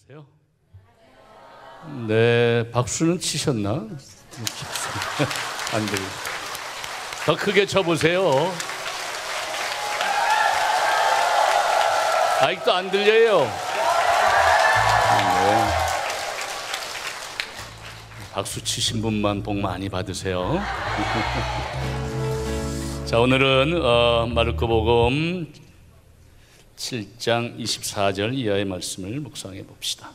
안녕하세요. 네, 박수는 치셨나? 안 들려. 더 크게 쳐보세요. 아직도 안 들려요. 네. 박수 치신 분만 복 많이 받으세요. 자, 오늘은 마르코복음 7장 24절 이하의 말씀을 묵상해 봅시다.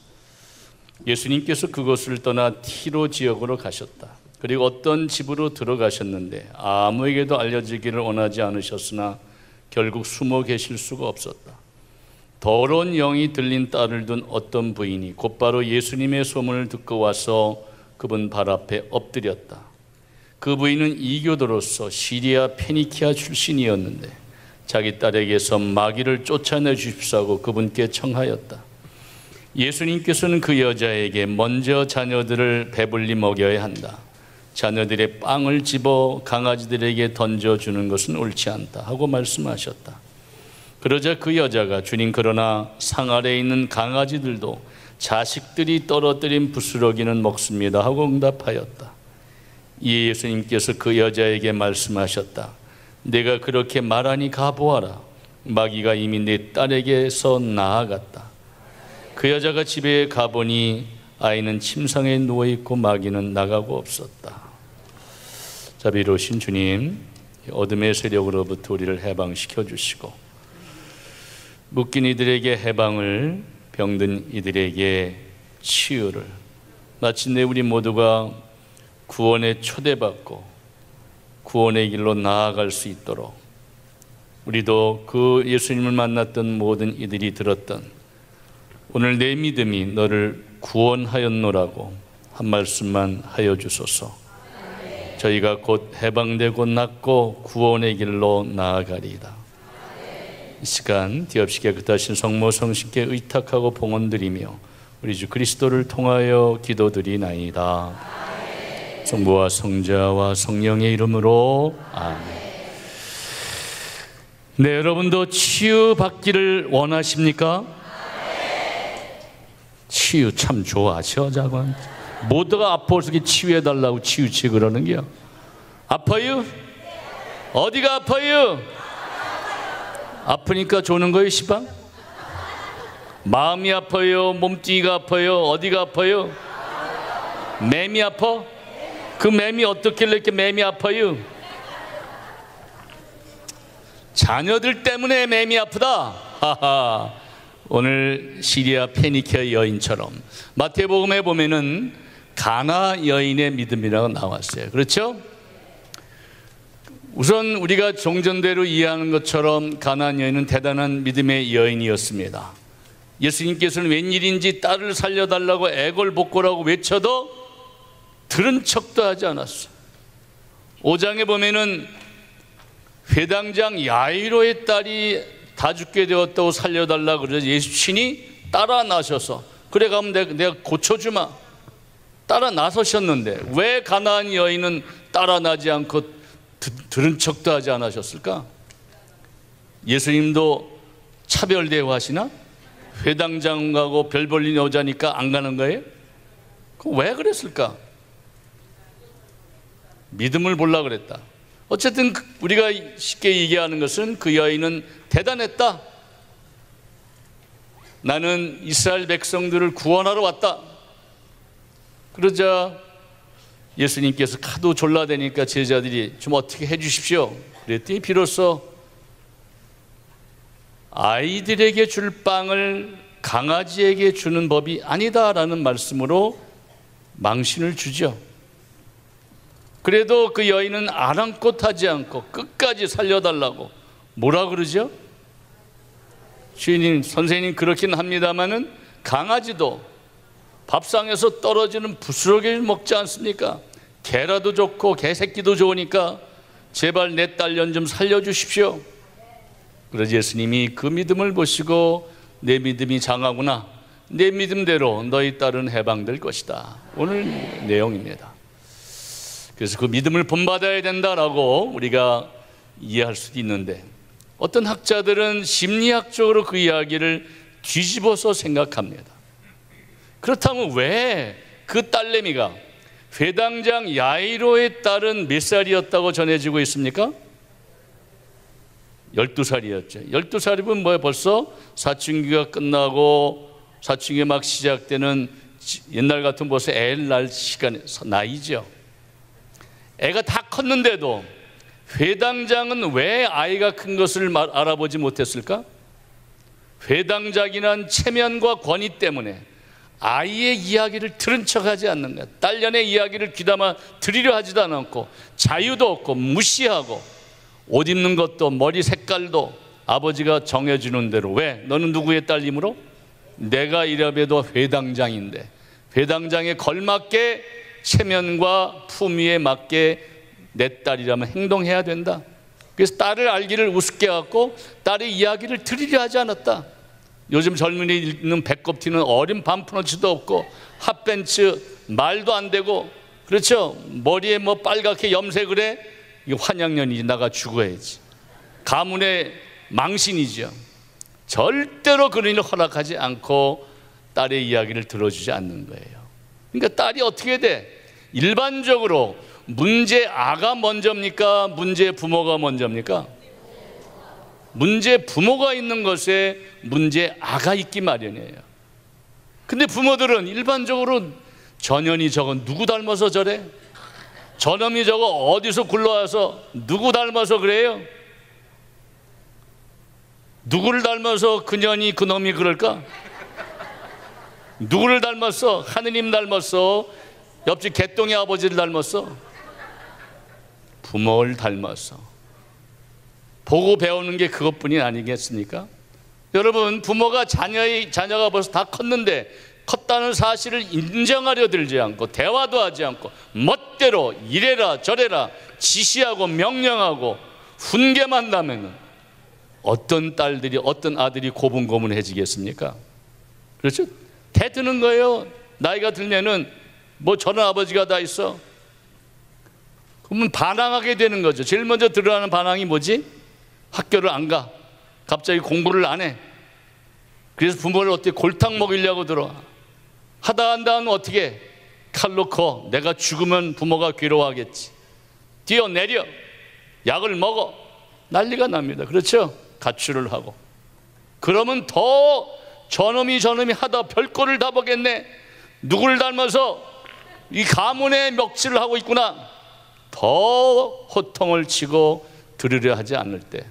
예수님께서 그곳을 떠나 티로 지역으로 가셨다. 그리고 어떤 집으로 들어가셨는데 아무에게도 알려지기를 원하지 않으셨으나 결국 숨어 계실 수가 없었다. 더러운 영이 들린 딸을 둔 어떤 부인이 곧바로 예수님의 소문을 듣고 와서 그분 발 앞에 엎드렸다. 그 부인은 이교도로서 시리아 페니키아 출신이었는데 자기 딸에게서 마귀를 쫓아내 주십사고 그분께 청하였다. 예수님께서는 그 여자에게 먼저 자녀들을 배불리 먹여야 한다. 자녀들의 빵을 집어 강아지들에게 던져주는 것은 옳지 않다 하고 말씀하셨다. 그러자 그 여자가 주님, 그러나 상 아래에 있는 강아지들도 자식들이 떨어뜨린 부스러기는 먹습니다 하고 응답하였다. 이에 예수님께서 그 여자에게 말씀하셨다. 내가 그렇게 말하니 가보아라. 마귀가 이미 내 딸에게서 나아갔다. 그 여자가 집에 가보니 아이는 침상에 누워있고 마귀는 나가고 없었다. 자비로우신 주님, 어둠의 세력으로부터 우리를 해방시켜 주시고 묶인 이들에게 해방을, 병든 이들에게 치유를, 마침내 우리 모두가 구원에 초대받고 구원의 길로 나아갈 수 있도록 우리도 그 예수님을 만났던 모든 이들이 들었던 오늘 내 믿음이 너를 구원하였노라고 한 말씀만 하여 주소서. 저희가 곧 해방되고 낫고 구원의 길로 나아가리이다. 이 시간 뒤없이 깨끗하신 성모 성신께 의탁하고 봉헌드리며 우리 주 그리스도를 통하여 기도드리나이다. 성부와 성자와 성령의 이름으로 아멘. 네, 여러분도 치유받기를 원하십니까? 치유 참 좋아하셔. 자관 모두가 아파서 치유해달라고 치유치 그러는 게요. 아파요? 어디가 아파요? 아프니까 조는 거예요, 시방? 마음이 아파요? 몸뚱이가 아파요? 어디가 아파요? 맴이 아파? 그 맴이 어떻길래 이렇게 맴이 아파요? 자녀들 때문에 맴이 아프다. 하하. 오늘 시리아 페니키아 여인처럼 마태복음에 보면은 가나 여인의 믿음이라고 나왔어요. 그렇죠? 우선 우리가 종전대로 이해하는 것처럼 가나 여인은 대단한 믿음의 여인이었습니다. 예수님께서는 웬일인지 딸을 살려달라고 애걸복걸하고 외쳐도 들은 척도 하지 않았어. 5장에 보면은 회당장 야이로의 딸이 다 죽게 되었다고 살려달라고 그래서 예수 친히 따라 나셔서 그래 가면 내가 고쳐주마 따라 나서셨는데 왜 가나안 여인은 따라 나지 않고 들은 척도 하지 않으셨을까? 예수님도 차별 대우하시나? 회당장 가고 별 볼린 여자니까 안 가는 거예요? 그럼 왜 그랬을까? 믿음을 보려고 그랬다. 어쨌든 우리가 쉽게 얘기하는 것은 그 여인은 대단했다. 나는 이스라엘 백성들을 구원하러 왔다. 그러자 예수님께서 하도 졸라대니까 제자들이 좀 어떻게 해 주십시오. 그랬더니 비로소 아이들에게 줄 빵을 강아지에게 주는 법이 아니다라는 말씀으로 망신을 주죠. 그래도 그 여인은 아랑곳하지 않고 끝까지 살려달라고 뭐라 그러죠? 주인님, 선생님 그렇긴 합니다마는 강아지도 밥상에서 떨어지는 부스러기를 먹지 않습니까? 개라도 좋고 개새끼도 좋으니까 제발 내 딸년 좀 살려주십시오. 그래서 예수님이 그 믿음을 보시고 내 믿음이 장하구나, 내 믿음대로 너희 딸은 해방될 것이다. 오늘 내용입니다. 그래서 그 믿음을 본받아야 된다라고 우리가 이해할 수도 있는데 어떤 학자들은 심리학적으로 그 이야기를 뒤집어서 생각합니다. 그렇다면 왜 그 딸내미가 회당장 야이로의 딸은 몇 살이었다고 전해지고 있습니까? 12살이었죠. 12살이면 뭐야, 벌써 사춘기가 끝나고 사춘기 막 시작되는, 옛날 같은 벌써 애 낳을 시간, 나이죠. 애가 다 컸는데도 회당장은 왜 아이가 큰 것을 알아보지 못했을까? 회당장이란 체면과 권위 때문에 아이의 이야기를 들은 척하지 않는 거야. 딸년의 이야기를 귀담아 들으려 하지도 않았고, 자유도 없고 무시하고, 옷 입는 것도 머리 색깔도 아버지가 정해주는 대로. 왜? 너는 누구의 딸이므로? 내가 이래봬도 회당장인데 회당장에 걸맞게 체면과 품위에 맞게 내 딸이라면 행동해야 된다. 그래서 딸을 알기를 우습게 갖고 딸의 이야기를 들으려 하지 않았다. 요즘 젊은이 입는 배꼽티는 어린 반프너치도 없고, 핫팬츠 말도 안 되고, 그렇죠? 머리에 뭐 빨갛게 염색을 해? 이거 환양년이지. 나가 죽어야지. 가문의 망신이죠. 절대로 그런 일을 허락하지 않고 딸의 이야기를 들어주지 않는 거예요. 그러니까 딸이 어떻게 돼? 일반적으로 문제 아가 먼저입니까? 문제 부모가 먼저입니까? 문제 부모가 있는 것에 문제 아가 있기 마련이에요. 근데 부모들은 일반적으로 저년이 저건 누구 닮아서 저래? 저놈이 저거 어디서 굴러와서 누구 닮아서 그래요? 누구를 닮아서 그년이 그놈이 그럴까? 누구를 닮았어? 하느님 닮았어? 옆집 개똥이 아버지를 닮았어? 부모를 닮았어. 보고 배우는 게 그것뿐이 아니겠습니까? 여러분, 부모가 자녀가 벌써 다 컸는데 컸다는 사실을 인정하려 들지 않고 대화도 하지 않고 멋대로 이래라 저래라 지시하고 명령하고 훈계만 나면은 어떤 딸들이, 어떤 아들이 고분고분해지겠습니까? 그렇죠? 대드는 거예요. 나이가 들면은 뭐 저런 아버지가 다 있어. 그러면 반항하게 되는 거죠. 제일 먼저 드러나는 반항이 뭐지? 학교를 안 가. 갑자기 공부를 안 해. 그래서 부모를 어떻게 골탕 먹이려고 들어. 하다 한다면 어떻게? 칼 놓고 내가 죽으면 부모가 괴로워하겠지. 뛰어내려. 약을 먹어. 난리가 납니다. 그렇죠? 가출을 하고. 그러면 더 저놈이 하다 별꼴을 다 보겠네. 누구를 닮아서 이 가문의 멱질을 하고 있구나. 더 호통을 치고 들으려 하지 않을 때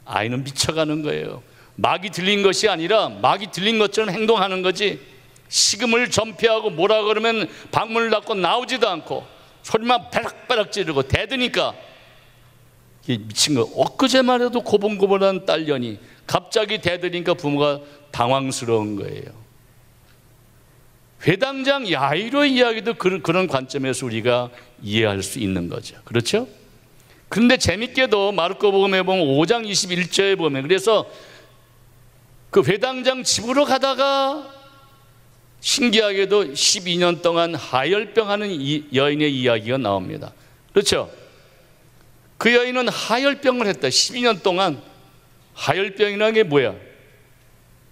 아이는 미쳐가는 거예요. 막이 들린 것이 아니라 막이 들린 것처럼 행동하는 거지. 식음을 전폐하고 뭐라 그러면 방문을 닫고 나오지도 않고 소리만 바락바락 지르고 대드니까 이게 미친 거. 엊그제만 해도 고분고분한 딸년이 갑자기 대드니까 부모가 당황스러운 거예요. 회당장 야이로의 이야기도 그런 관점에서 우리가 이해할 수 있는 거죠. 그렇죠? 그런데 재밌게도 마르코복음에 보면 5장 21절에 보면, 그래서 그 회당장 집으로 가다가 신기하게도 12년 동안 하열병하는 이 여인의 이야기가 나옵니다. 그렇죠? 그 여인은 하열병을 했다. 12년 동안. 하열병이라는 게 뭐야?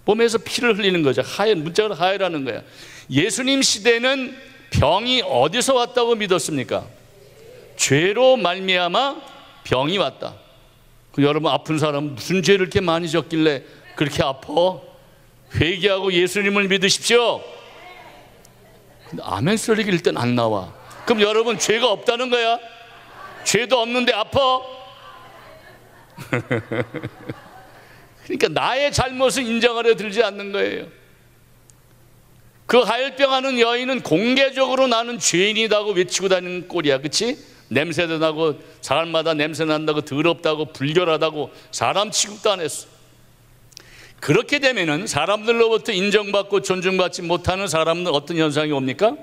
몸에서 피를 흘리는 거죠. 하열, 문자로 하열하는 거야. 예수님 시대는 병이 어디서 왔다고 믿었습니까? 죄로 말미암아 병이 왔다. 여러분, 아픈 사람 무슨 죄를 이렇게 많이 졌길래 그렇게 아파? 회개하고 예수님을 믿으십시오. 근데 아멘 소리가 일단 안 나와. 그럼 여러분, 죄가 없다는 거야? 죄도 없는데 아파? 그러니까 나의 잘못을 인정하려 들지 않는 거예요. 그 하열병하는 여인은 공개적으로 나는 죄인이라고 외치고 다니는 꼴이야. 그치? 냄새도 나고 사람마다 냄새 난다고 더럽다고 불결하다고 사람 취급도 안 했어. 그렇게 되면은 사람들로부터 인정받고 존중받지 못하는 사람은 어떤 현상이 옵니까?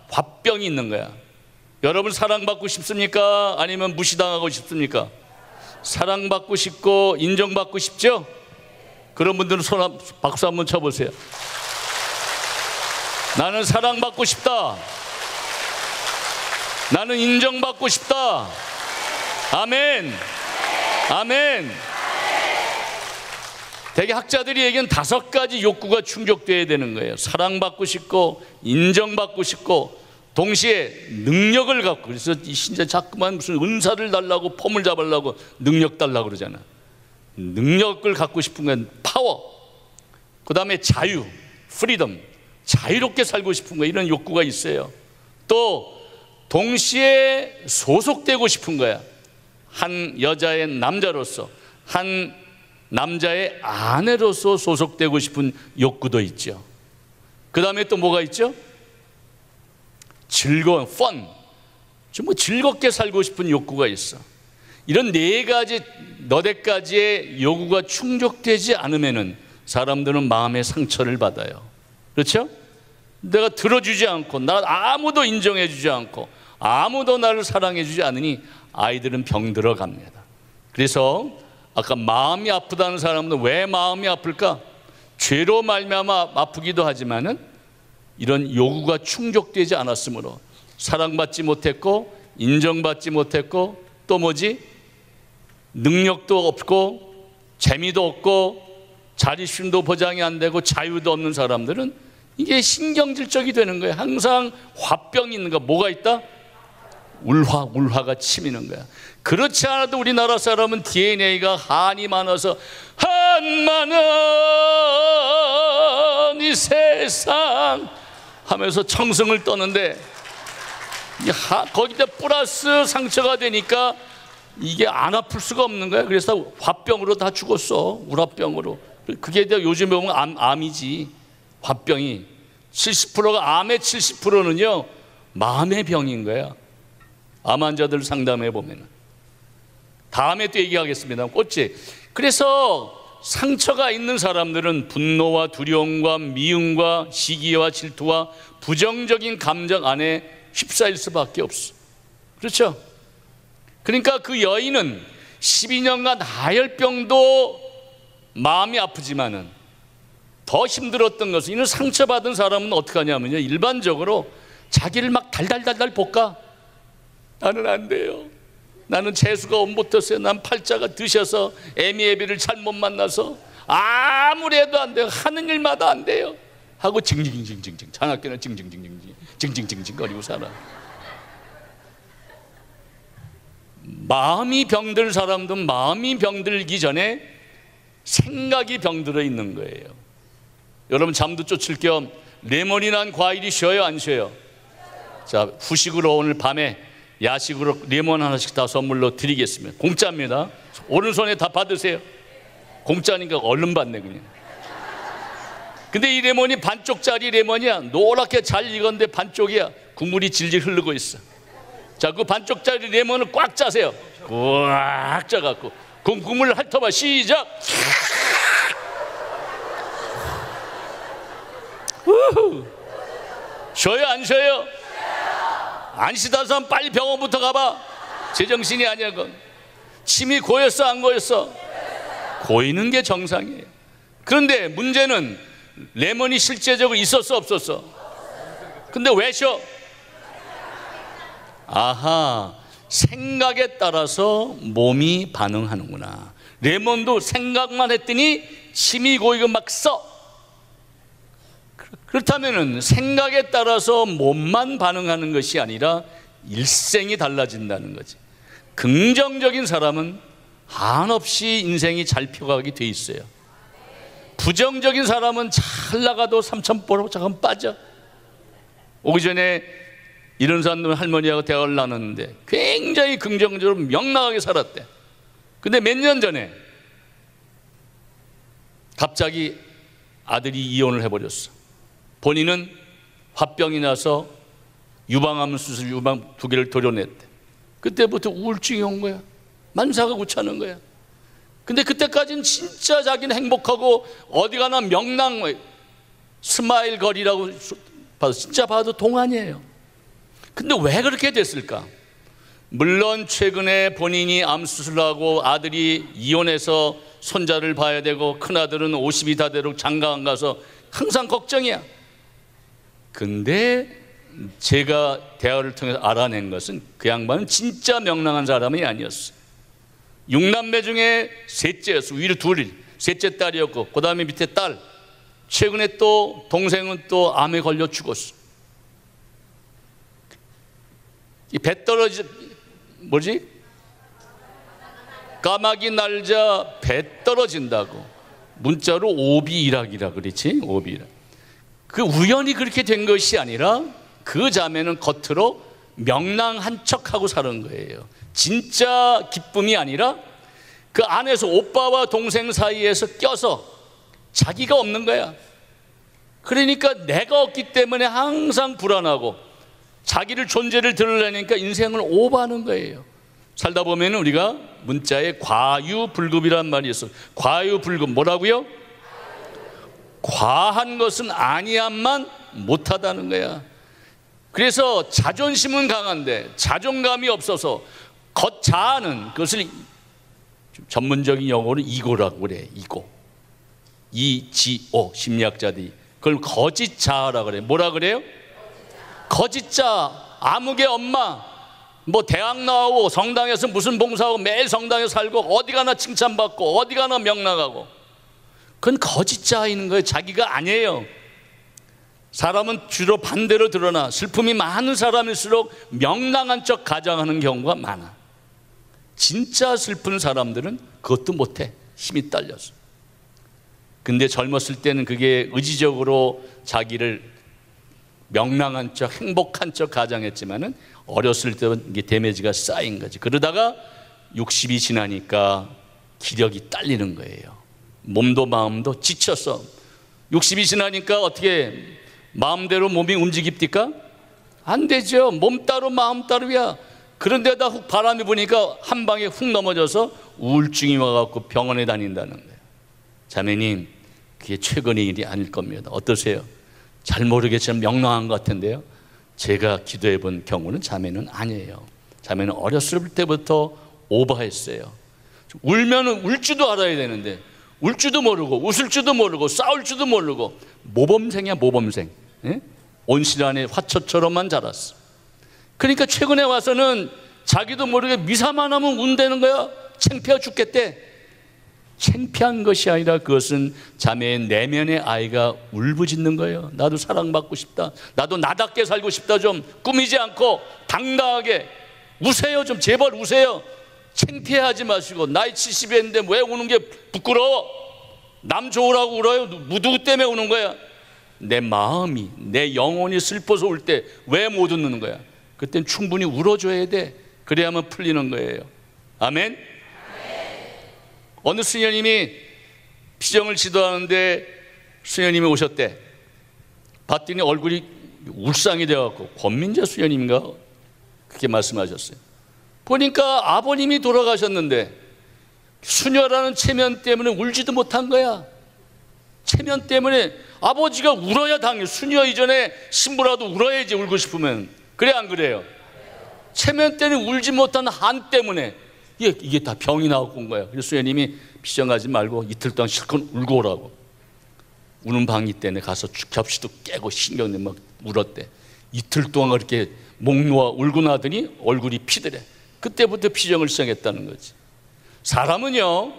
화병이 있는 거야. 여러분, 사랑받고 싶습니까? 아니면 무시당하고 싶습니까? 사랑받고 싶고 인정받고 싶죠? 그런 분들은 박수 한번 쳐보세요. 나는 사랑받고 싶다. 나는 인정받고 싶다. 아멘. 아멘. 대개 학자들이 얘기한 5가지 욕구가 충족돼야 되는 거예요. 사랑받고 싶고, 인정받고 싶고, 동시에 능력을 갖고. 그래서 진짜 자꾸만 무슨 은사를 달라고, 폼을 잡으려고 능력 달라고 그러잖아. 능력을 갖고 싶은 건 파워, 그 다음에 자유, 프리덤, 자유롭게 살고 싶은 거, 이런 욕구가 있어요. 또 동시에 소속되고 싶은 거야. 한 여자의 남자로서, 한 남자의 아내로서 소속되고 싶은 욕구도 있죠. 그 다음에 또 뭐가 있죠? 즐거운, fun, 좀 뭐 즐겁게 살고 싶은 욕구가 있어. 이런 4가지, 너댓 가지의 요구가 충족되지 않으면은 사람들은 마음의 상처를 받아요. 그렇죠? 내가 들어주지 않고, 나 아무도 인정해주지 않고, 아무도 나를 사랑해주지 않으니 아이들은 병들어 갑니다. 그래서 아까 마음이 아프다는 사람은 왜 마음이 아플까? 죄로 말미암아 아프기도 하지만은 이런 요구가 충족되지 않았으므로, 사랑받지 못했고, 인정받지 못했고, 또 뭐지? 능력도 없고, 재미도 없고, 자립심도 보장이 안 되고, 자유도 없는 사람들은 이게 신경질적이 되는 거예요. 항상 화병이 있는 거야. 뭐가 있다? 울화가 치미는 거야. 그렇지 않아도 우리나라 사람은 DNA가 한이 많아서 한 많은 이 세상 하면서 청승을 떠는데, 거기다 플러스 상처가 되니까 이게 안 아플 수가 없는 거야. 그래서 화병으로 다 죽었어. 울화병으로. 그게 요즘에 보면 암이지. 화병이 70%가, 암의 70%는요 마음의 병인 거야. 암 환자들 상담해 보면. 다음에 또 얘기하겠습니다. 꽃이. 그래서 상처가 있는 사람들은 분노와 두려움과 미움과 시기와 질투와 부정적인 감정 안에 휩싸일 수밖에 없어. 그렇죠? 그러니까 그 여인은 12년간 나열병도 마음이 아프지만은 더 힘들었던 것은, 이는 상처받은 사람은 어떻게 하냐면요, 일반적으로 자기를 막 달달달달 볶아. 나는 안 돼요. 나는 재수가 못 붙었어요. 난 팔자가 드셔서 애미애비를 잘못 만나서 아무래도 안 돼요. 하는 일마다 안 돼요. 하고 징징징징징, 장학교는 징징징징징 거리고 살아. 마음이 병들 사람들은 마음이 병들기 전에 생각이 병들어 있는 거예요. 여러분, 잠도 쫓을 겸 레몬이 난 과일이 쉬어요, 안 쉬어요? 자, 후식으로 오늘 밤에 야식으로 레몬 하나씩 다 선물로 드리겠습니다. 공짜입니다. 오른손에 다 받으세요. 공짜니까 얼른 받네 그냥. 근데 이 레몬이 반쪽짜리 레몬이야. 노랗게 잘 익었는데 반쪽이야. 국물이 질질 흐르고 있어. 자, 그 반쪽짜리 레몬을 꽉 짜세요. 꽉 짜갖고 그 국물을 핥아봐. 시작. 쉬어요, 안 쉬어요? 안 쉬다 사람 빨리 병원부터 가봐. 제정신이 아니야. 그건 침이 고였어, 안 고였어? 고이는 게 정상이에요. 그런데 문제는 레몬이 실제적으로 있었어, 없었어? 근데 왜 쉬어? 아하, 생각에 따라서 몸이 반응하는구나. 레몬도 생각만 했더니 침이 고이고 막 써. 그렇다면 생각에 따라서 몸만 반응하는 것이 아니라 일생이 달라진다는 거지. 긍정적인 사람은 한없이 인생이 잘 펴가게 돼 있어요. 부정적인 사람은 잘 나가도 삼천포로 잠깐 빠져. 오기 전에 이른산 할머니하고 대화를 나눴는데 굉장히 긍정적으로 명랑하게 살았대. 근데 몇 년 전에 갑자기 아들이 이혼을 해버렸어. 본인은 화병이 나서 유방암 수술, 유방 2개를 도려냈대. 그때부터 우울증이 온 거야. 만사가 귀찮은 거야. 근데 그때까지는 진짜 자기는 행복하고 어디 가나 명랑, 스마일 거리라고 봐도 진짜 봐도 동안이에요. 근데 왜 그렇게 됐을까? 물론 최근에 본인이 암 수술하고 아들이 이혼해서 손자를 봐야 되고 큰아들은 50이 다 되도록 장가 안 가서 항상 걱정이야. 근데 제가 대화를 통해서 알아낸 것은 그 양반은 진짜 명랑한 사람이 아니었어요. 6남매 중에 셋째였어. 위로 둘이. 셋째 딸이었고, 그 다음에 밑에 딸, 최근에 또 동생은 또 암에 걸려 죽었어. 이 배 떨어지 뭐지? 까마귀 날자 배 떨어진다고. 문자로 오비일학이라 그랬지. 오비일학. 그 우연히 그렇게 된 것이 아니라 그 자매는 겉으로 명랑한 척하고 사는 거예요. 진짜 기쁨이 아니라 그 안에서 오빠와 동생 사이에서 껴서 자기가 없는 거야. 그러니까 내가 없기 때문에 항상 불안하고 자기를 존재를 드러내니까 인생을 오버하는 거예요. 살다 보면 우리가 문자에 과유불급이란 말이 있어. 과유불급 뭐라고요? 과한 것은 아니야만 못하다는 거야. 그래서 자존심은 강한데 자존감이 없어서 겉자아는, 그것을 전문적인 영어로 이고라고 그래. 이고 심리학자들이 그걸 거짓자아라고 그래. 뭐라 그래요? 거짓자. 아무개 엄마 뭐 대학 나오고 성당에서 무슨 봉사하고 매일 성당에 살고 어디 가나 칭찬받고 어디 가나 명랑하고, 그건 거짓자인 거예요. 자기가 아니에요. 사람은 주로 반대로 드러나 슬픔이 많은 사람일수록 명랑한 척 가장하는 경우가 많아. 진짜 슬픈 사람들은 그것도 못해. 힘이 딸려서. 근데 젊었을 때는 그게 의지적으로 자기를 명랑한 척 행복한 척 가장했지만은 어렸을 때는 이게 데미지가 쌓인 거지. 그러다가 60이 지나니까 기력이 딸리는 거예요. 몸도 마음도 지쳐서 60이 지나니까 어떻게 마음대로 몸이 움직입니까? 안 되죠. 몸 따로 마음 따로야. 그런데다 훅 바람이 부니까 한 방에 훅 넘어져서 우울증이 와갖고 병원에 다닌다는 거예요. 자매님, 그게 최근의 일이 아닐 겁니다. 어떠세요? 잘 모르겠지만 명랑한 것 같은데요, 제가 기도해 본 경우는 자매는 아니에요. 자매는 어렸을 때부터 오버했어요. 울면은 울 줄도 알아야 되는데 울 줄도 모르고 웃을 줄도 모르고 싸울 줄도 모르고 모범생이야, 모범생. 예? 온실 안에 화초처럼만 자랐어. 그러니까 최근에 와서는 자기도 모르게 미사만 하면 운다는 거야. 창피해 죽겠대. 창피한 것이 아니라 그것은 자매의 내면의 아이가 울부짖는 거예요. 나도 사랑받고 싶다. 나도 나답게 살고 싶다. 좀 꾸미지 않고 당당하게 우세요. 좀 제발 우세요. 창피해하지 마시고. 나이 70이 했는데 왜 우는 게 부끄러워? 남 좋으라고 울어요? 누구 때문에 우는 거야? 내 마음이, 내 영혼이 슬퍼서 울 때 왜 못 웃는 거야? 그땐 충분히 울어줘야 돼. 그래야만 풀리는 거예요. 아멘? 어느 수녀님이 피정을 지도하는데 수녀님이 오셨대. 봤더니 얼굴이 울상이 되어갖고, 권민재 수녀님인가? 그렇게 말씀하셨어요. 보니까 아버님이 돌아가셨는데 수녀라는 체면 때문에 울지도 못한 거야. 체면 때문에. 아버지가 울어야 당연히, 수녀 이전에 신부라도 울어야지, 울고 싶으면. 그래 안 그래요? 체면 때문에 울지 못한 한 때문에 이게 다 병이 나고 온 거야. 그래서 수녀님이 피정하지 말고 이틀 동안 실컷 울고 오라고. 우는 방이 때문에 가서 겹치도 깨고 신경내 막 울었대. 이틀 동안 그렇게 목 놓아 울고 나더니 얼굴이 피더래. 그때부터 피정을 시작했다는 거지. 사람은요,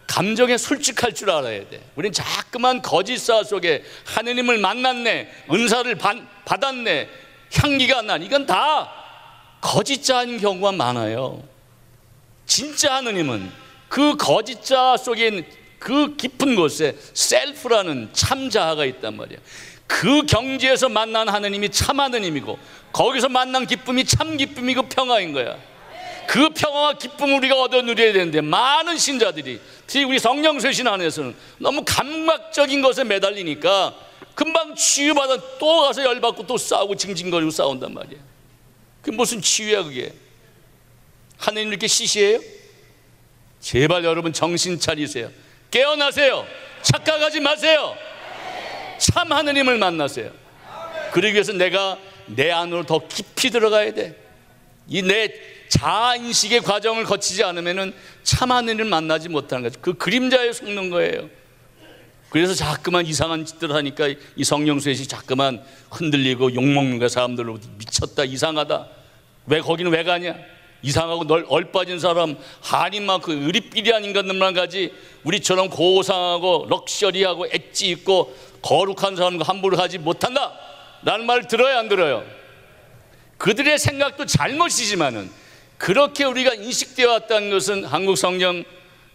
감정에 솔직할 줄 알아야 돼. 우린 자꾸만 거짓사 속에 하느님을 만났네, 은사를 받았네, 향기가 난, 이건 다 거짓자인 경우가 많아요. 진짜 하느님은 그 거짓자 속에 있는 그 깊은 곳에 셀프라는 참자아가 있단 말이야. 그 경지에서 만난 하느님이 참 하느님이고, 거기서 만난 기쁨이 참 기쁨이고 평화인 거야. 그 평화와 기쁨을 우리가 얻어 누려야 되는데, 많은 신자들이, 특히 우리 성령쇄신 안에서는 너무 감각적인 것에 매달리니까 금방 치유받아 또 가서 열받고 또 싸우고 징징거리고 싸운단 말이야. 그게 무슨 치유야 그게? 하느님 이렇게 시시해요? 제발 여러분 정신 차리세요. 깨어나세요. 착각하지 마세요. 참 하느님을 만나세요. 그러기 위해서 내가 내 안으로 더 깊이 들어가야 돼. 이 내 자아인식의 과정을 거치지 않으면 참 하느님을 만나지 못하는 거죠. 그 그림자에 속는 거예요. 그래서 자꾸만 이상한 짓들을 하니까 이 성령쇠시 자꾸만 흔들리고 욕먹는 거야. 사람들로 미쳤다, 이상하다, 왜 거기는 왜 가냐. 이상하고 널 얼빠진 사람, 한인 많고 의리삐리한 인간들만 가지 우리처럼 고상하고 럭셔리하고 엣지 있고 거룩한 사람과 함부로 하지 못한다 라는 말을 들어야 안 들어요? 그들의 생각도 잘못이지만은 그렇게 우리가 인식되어 왔다는 것은 한국 성령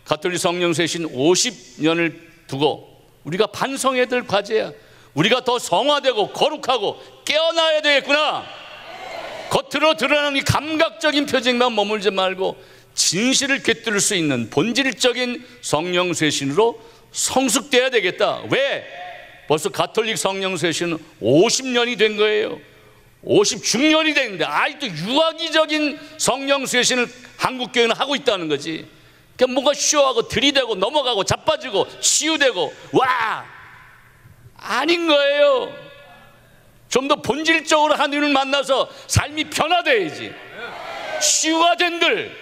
가톨릭 성령 쇄신 50년을 두고 우리가 반성해야 될 과제야. 우리가 더 성화되고 거룩하고 깨어나야 되겠구나. 겉으로 드러나는 이 감각적인 표정만 머물지 말고 진실을 꿰뚫을 수 있는 본질적인 성령 쇄신으로 성숙돼야 되겠다. 왜? 벌써 가톨릭 성령 쇄신은 50년이 된 거예요. 50중년이 됐는데 아직도 유아기적인 성령 쇄신을 한국교회는 하고 있다는 거지. 그러니까 뭔가 쇼하고 들이대고 넘어가고 자빠지고 치유되고 와 아닌 거예요. 좀 더 본질적으로 하나님을 만나서 삶이 변화돼야지. 치유가 된들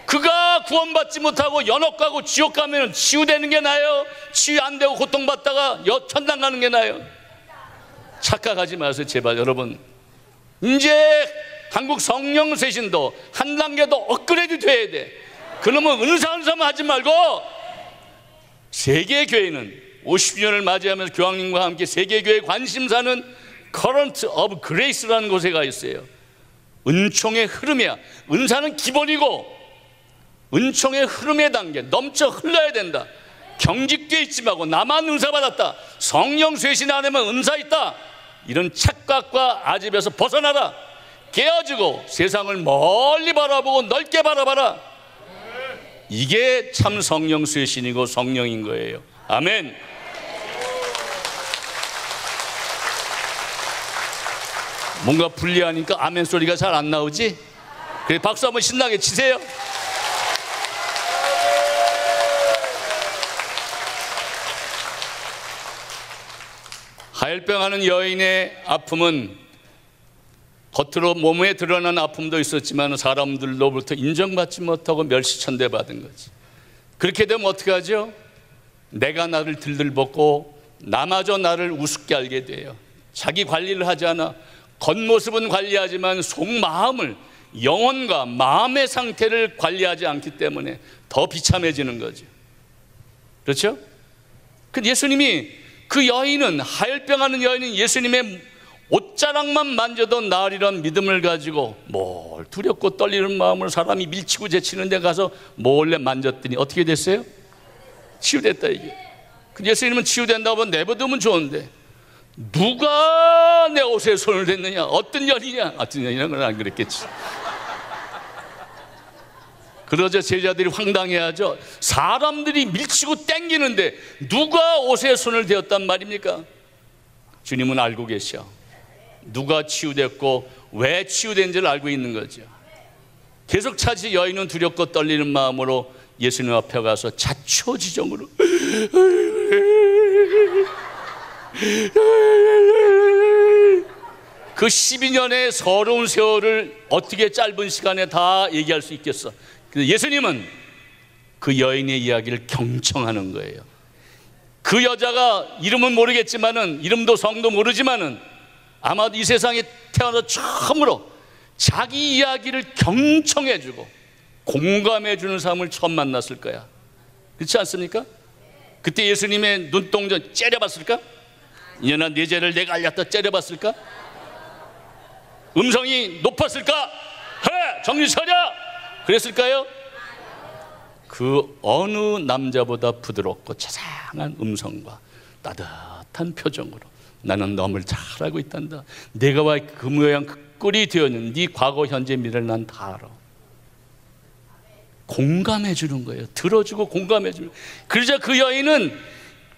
그가 구원받지 못하고 연옥 가고 지옥 가면 치유되는 게 나아요? 치유 안 되고 고통받다가 천당 가는 게 나아요? 착각하지 마세요 제발. 여러분 이제 한국 성령 쇄신도 한 단계 더 업그레이드 돼야 돼. 그러면 은사만 하지 말고 세계교회는 50년을 맞이하면서 교황님과 함께 세계교회 관심사는 Current of Grace라는 곳에 가 있어요. 은총의 흐름이야. 은사는 기본이고 은총의 흐름의 단계 넘쳐 흘러야 된다. 경직돼 있지 말고 나만 은사 받았다, 성령 쇄신 안에만 은사 있다, 이런 착각과 아집에서 벗어나라. 깨어지고 세상을 멀리 바라보고 넓게 바라봐라. 이게 참 성령 쇄신이고 성령인 거예요. 아멘. 뭔가 불리하니까 아멘 소리가 잘 안 나오지? 그래 박수 한번 신나게 치세요. 하혈병하는 여인의 아픔은 겉으로 몸에 드러난 아픔도 있었지만 사람들로부터 인정받지 못하고 멸시천대받은 거지. 그렇게 되면 어떻게 하죠? 내가 나를 들들벗고 나마저 나를 우습게 알게 돼요. 자기 관리를 하지 않아. 겉모습은 관리하지만 속마음을, 영혼과 마음의 상태를 관리하지 않기 때문에 더 비참해지는 거죠. 그렇죠? 그 예수님이 그 여인은, 하혈병하는 여인은 예수님의 옷자락만 만져도 나으리란 믿음을 가지고 뭘 두렵고 떨리는 마음으로 사람이 밀치고 제치는 데 가서 몰래 만졌더니 어떻게 됐어요? 치유됐다. 이게 그 예수님은 치유된다고 내버두면 좋은데 누가 내 옷에 손을 댔느냐? 어떤 여인이냐? 어떤 여인은 안 그랬겠지. 그러자 제자들이 황당해하죠. 사람들이 밀치고 땡기는데 누가 옷에 손을 대었단 말입니까? 주님은 알고 계셔. 누가 치유됐고 왜 치유된지를 알고 있는 거죠. 계속 찾지 여인은 두렵고 떨리는 마음으로 예수님 앞에 가서 자초지종으로 그 12년의 서러운 세월을 어떻게 짧은 시간에 다 얘기할 수 있겠어. 근데 예수님은 그 여인의 이야기를 경청하는 거예요. 그 여자가 이름은 모르겠지만은, 이름도 성도 모르지만은 아마도 이 세상에 태어나서 처음으로 자기 이야기를 경청해주고 공감해주는 사람을 처음 만났을 거야. 그렇지 않습니까? 그때 예수님의 눈동자 째려봤을까? 이년아 네 죄를 내가 알렸다 째려봤을까? 음성이 높았을까? 해! 정신 차려! 그랬을까요? 그 어느 남자보다 부드럽고 자상한 음성과 따뜻한 표정으로 나는 너를 잘 알고 있단다. 내가 와 그 모양 그 꼴이 되었는 네 과거 현재 미래를 난 다 알아. 공감해 주는 거예요. 들어주고 공감해 주는. 그러자 그 여인은,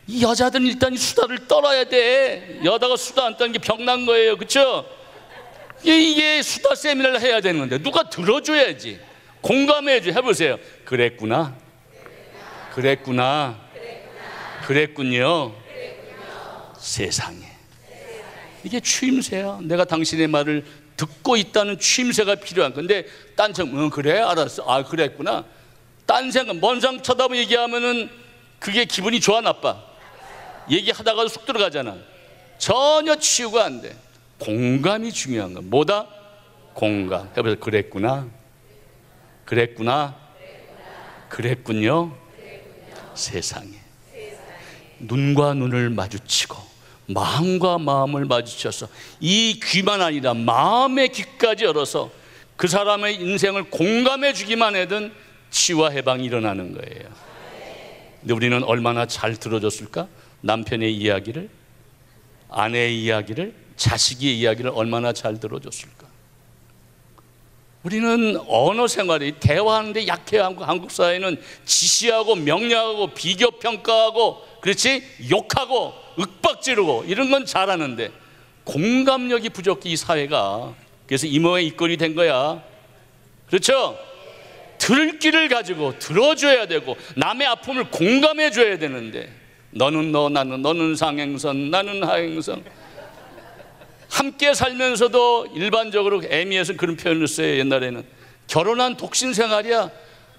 이 여자들은 일단 이 수다를 떨어야 돼. 여자가 수다 안 떠는 게 병난 거예요. 그렇죠? 이게 수다 세미나를 해야 되는 건데 누가 들어줘야지. 공감해 줘. 해보세요. 그랬구나. 그랬구나. 그랬군요. 세상에. 이게 추임새야. 내가 당신의 말을 듣고 있다는 추임새가 필요한 건데 딴 생각, 그래 알았어. 아 그랬구나. 딴 생각, 먼 상 쳐다보고 얘기하면은 그게 기분이 좋아 나빠? 얘기하다가도 쑥 들어가잖아. 전혀 치유가 안 돼. 공감이 중요한 건 뭐다? 공감. 해보세요. 그랬구나. 그랬구나. 그랬군요. 세상에. 눈과 눈을 마주치고 마음과 마음을 마주쳐서 이 귀만 아니라 마음의 귀까지 열어서 그 사람의 인생을 공감해 주기만 해도 치유와 해방이 일어나는 거예요. 근데 우리는 얼마나 잘 들어줬을까? 남편의 이야기를, 아내의 이야기를, 자식의 이야기를 얼마나 잘 들어줬을까? 우리는 언어 생활이 대화하는데 약해하고 한국 사회는 지시하고 명령하고 비교 평가하고 그렇지? 욕하고 윽박지르고 이런 건 잘하는데 공감력이 부족해 이 사회가. 그래서 이모의 입꼬리 된 거야. 그렇죠? 들을 귀를 가지고 들어줘야 되고 남의 아픔을 공감해 줘야 되는데 너는 너, 너는 상행선, 나는 하행선. 함께 살면서도 일반적으로 애미에서 그런 표현을 써요. 옛날에는 결혼한 독신 생활이야.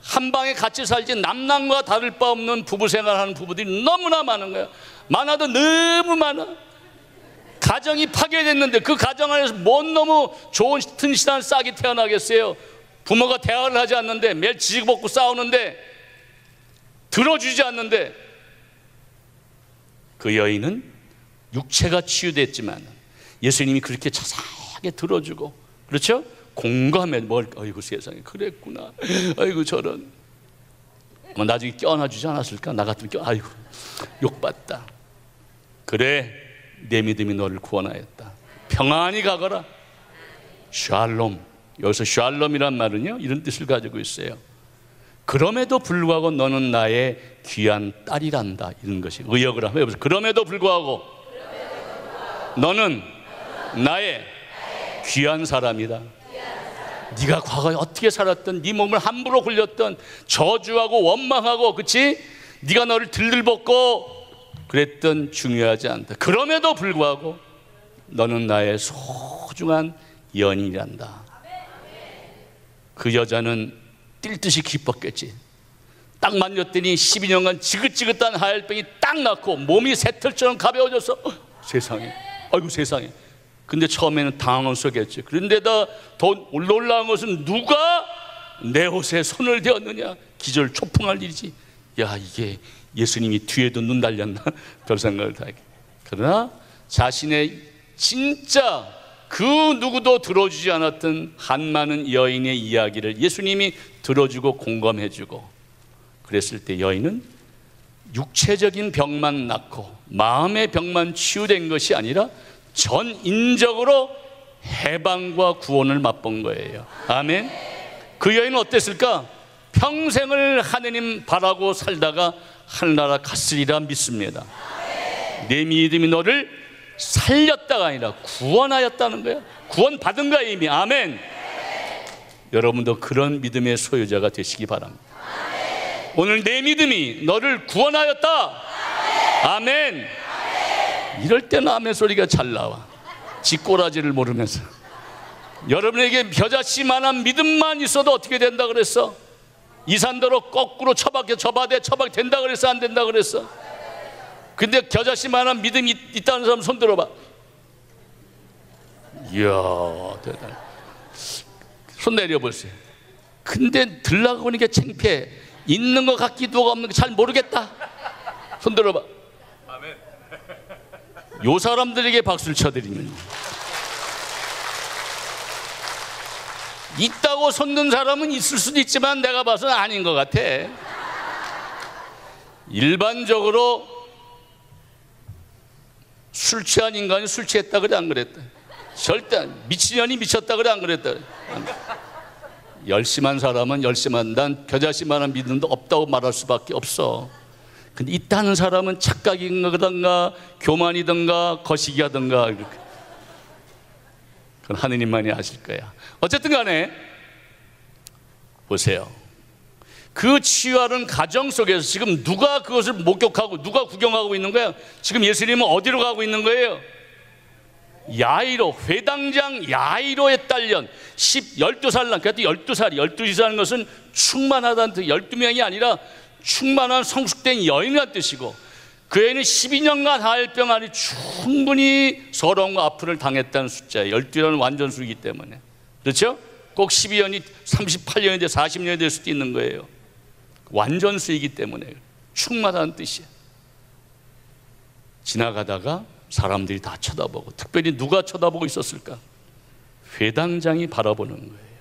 한 방에 같이 살지 남남과 다를 바 없는 부부 생활하는 부부들이 너무나 많은 거야. 많아도 너무 많아. 가정이 파괴됐는데 그 가정 안에서 뭔 너무 좋은 튼실한 싹이 태어나겠어요. 부모가 대화를 하지 않는데 매일 지지고 싸우는데 들어주지 않는데 그 여인은 육체가 치유됐지만 예수님이 그렇게 자세하게 들어주고 그렇죠? 공감해. 아이고 세상에 그랬구나. 아이고 저런. 나중에 껴안아주지 않았을까? 나 같으면 아이고 욕받다. 그래 내 믿음이 너를 구원하였다. 평안히 가거라. 샬롬. 여기서 샬롬이란 말은요 이런 뜻을 가지고 있어요. 그럼에도 불구하고 너는 나의 귀한 딸이란다. 이런 것이 의역을 하면 해보세요. 그럼에도 불구하고 너는 나의 귀한 사람이다. 네가 과거에 어떻게 살았던, 네 몸을 함부로 굴렸던, 저주하고 원망하고 그치? 네가 너를 들들벗고 그랬던 중요하지 않다. 그럼에도 불구하고 너는 나의 소중한 연인이란다. 그 여자는 뛸 듯이 기뻤겠지. 딱 만졌더니 12년간 지긋지긋한 하혈병이 딱 낫고 몸이 새털처럼 가벼워져서 세상에, 아이고 세상에. 근데 처음에는 당황스럽겠지. 그런데다 더 놀라운 것은 누가 내 옷에 손을 대었느냐. 기절 초풍할 일이지. 야 이게 예수님이 뒤에도 눈 달렸나 별 생각을 다 했겠지. 그러나 자신의 진짜 그 누구도 들어주지 않았던 한 많은 여인의 이야기를 예수님이 들어주고 공감해주고 그랬을 때 여인은 육체적인 병만 낫고 마음의 병만 치유된 것이 아니라 전인적으로 해방과 구원을 맛본 거예요. 아멘. 그 여인은 어땠을까? 평생을 하느님 바라고 살다가 하늘나라 갔으리라 믿습니다. 내 믿음이 너를 살렸다가 아니라 구원하였다는 거야. 구원받은 거야 이미. 아멘. 여러분도 그런 믿음의 소유자가 되시기 바랍니다. 오늘 내 믿음이 너를 구원하였다. 아멘. 이럴 때는 아멘 소리가 잘 나와. 쥐꼬라지를 모르면서. 여러분에게 겨자씨만한 믿음만 있어도 어떻게 된다 그랬어? 이 산더러 거꾸로 처박혀 된다 그랬어? 안 된다 그랬어? 근데 겨자씨만한 믿음이 있다는 사람 손 들어봐. 이야 대단해. 손 내려보세요. 근데 들라고 보니까 창피해. 있는 것 같기도 하고 없는 거 잘 모르겠다. 손 들어봐. 요 사람들에게 박수를 쳐드리면 있다고 손든 사람은 있을 수도 있지만 내가 봐서는 아닌 것 같아. 일반적으로 술 취한 인간이 술 취했다 그래 안 그랬다? 절대 미친년이 미쳤다 그래 안 그랬다? 열심한 사람은 열심한, 난 겨자씨만한 믿음도 없다고 말할 수밖에 없어. 근데 있다는 사람은 착각이든가 교만이든가 거시기하든가 이렇게. 그건 하느님만이 아실 거야. 어쨌든 간에 보세요. 그 치유하는 가정 속에서 지금 누가 그것을 목격하고 누가 구경하고 있는 거야? 지금 예수님은 어디로 가고 있는 거예요? 야이로, 회당장 야이로의 딸년 12살 난, 그래도 12살이 12살이라는 것은 충만하다는 뜻, 12명이 아니라 충만한 성숙된 여인이라는 뜻이고 그 애는 12년간 하혈병 안에 충분히 서러움과 아픔을 당했다는 숫자예요. 12라는 완전수이기 때문에. 그렇죠? 꼭 12년이 38년이 돼 40년이 될 수도 있는 거예요. 완전수이기 때문에 충만하다는 뜻이에요. 지나가다가 사람들이 다 쳐다보고, 특별히 누가 쳐다보고 있었을까? 회당장이 바라보는 거예요.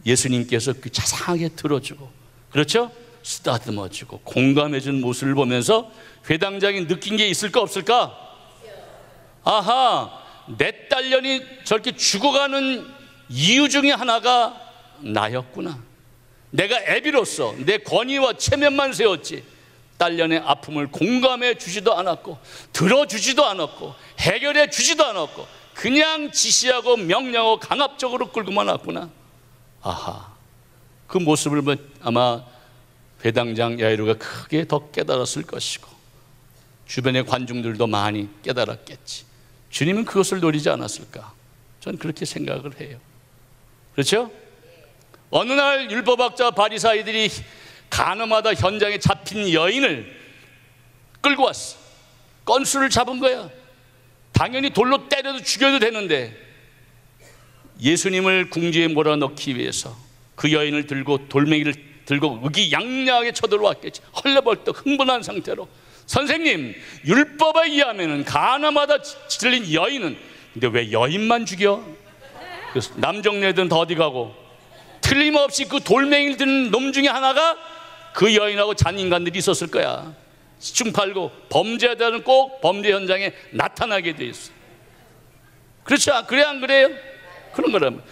예수님께서 그 자상하게 들어주고, 그렇죠? 쓰다듬어주고 공감해준 모습을 보면서 회당장이 느낀 게 있을까 없을까? 아하, 내 딸년이 저렇게 죽어가는 이유 중에 하나가 나였구나. 내가 애비로서 내 권위와 체면만 세웠지 딸년의 아픔을 공감해 주지도 않았고, 들어주지도 않았고, 해결해 주지도 않았고, 그냥 지시하고 명령하고 강압적으로 끌고만 왔구나. 아하, 그 모습을 아마 회당장 야이로가 크게 더 깨달았을 것이고, 주변의 관중들도 많이 깨달았겠지. 주님은 그것을 노리지 않았을까? 저는 그렇게 생각을 해요. 그렇죠? 어느 날 율법학자 바리사이들이 가늠하다 현장에 잡힌 여인을 끌고 왔어. 건수를 잡은 거야. 당연히 돌로 때려도 죽여도 되는데 예수님을 궁지에 몰아넣기 위해서 그 여인을 들고 돌멩이를 들고 의기양양하게 쳐들어왔겠지. 헐레벌떡 흥분한 상태로, 선생님, 율법에 의하면 가늠하다 들린 여인은, 근데 왜 여인만 죽여? 그래서 남정네들은 다 어디 가고, 틀림없이 그 돌멩이를 드는 놈 중에 하나가 그 여인하고 잔인간들이 있었을 거야. 시중팔고 범죄자들은 꼭 범죄 현장에 나타나게 돼 있어. 그렇죠? 그래 안 그래요? 그런 거라면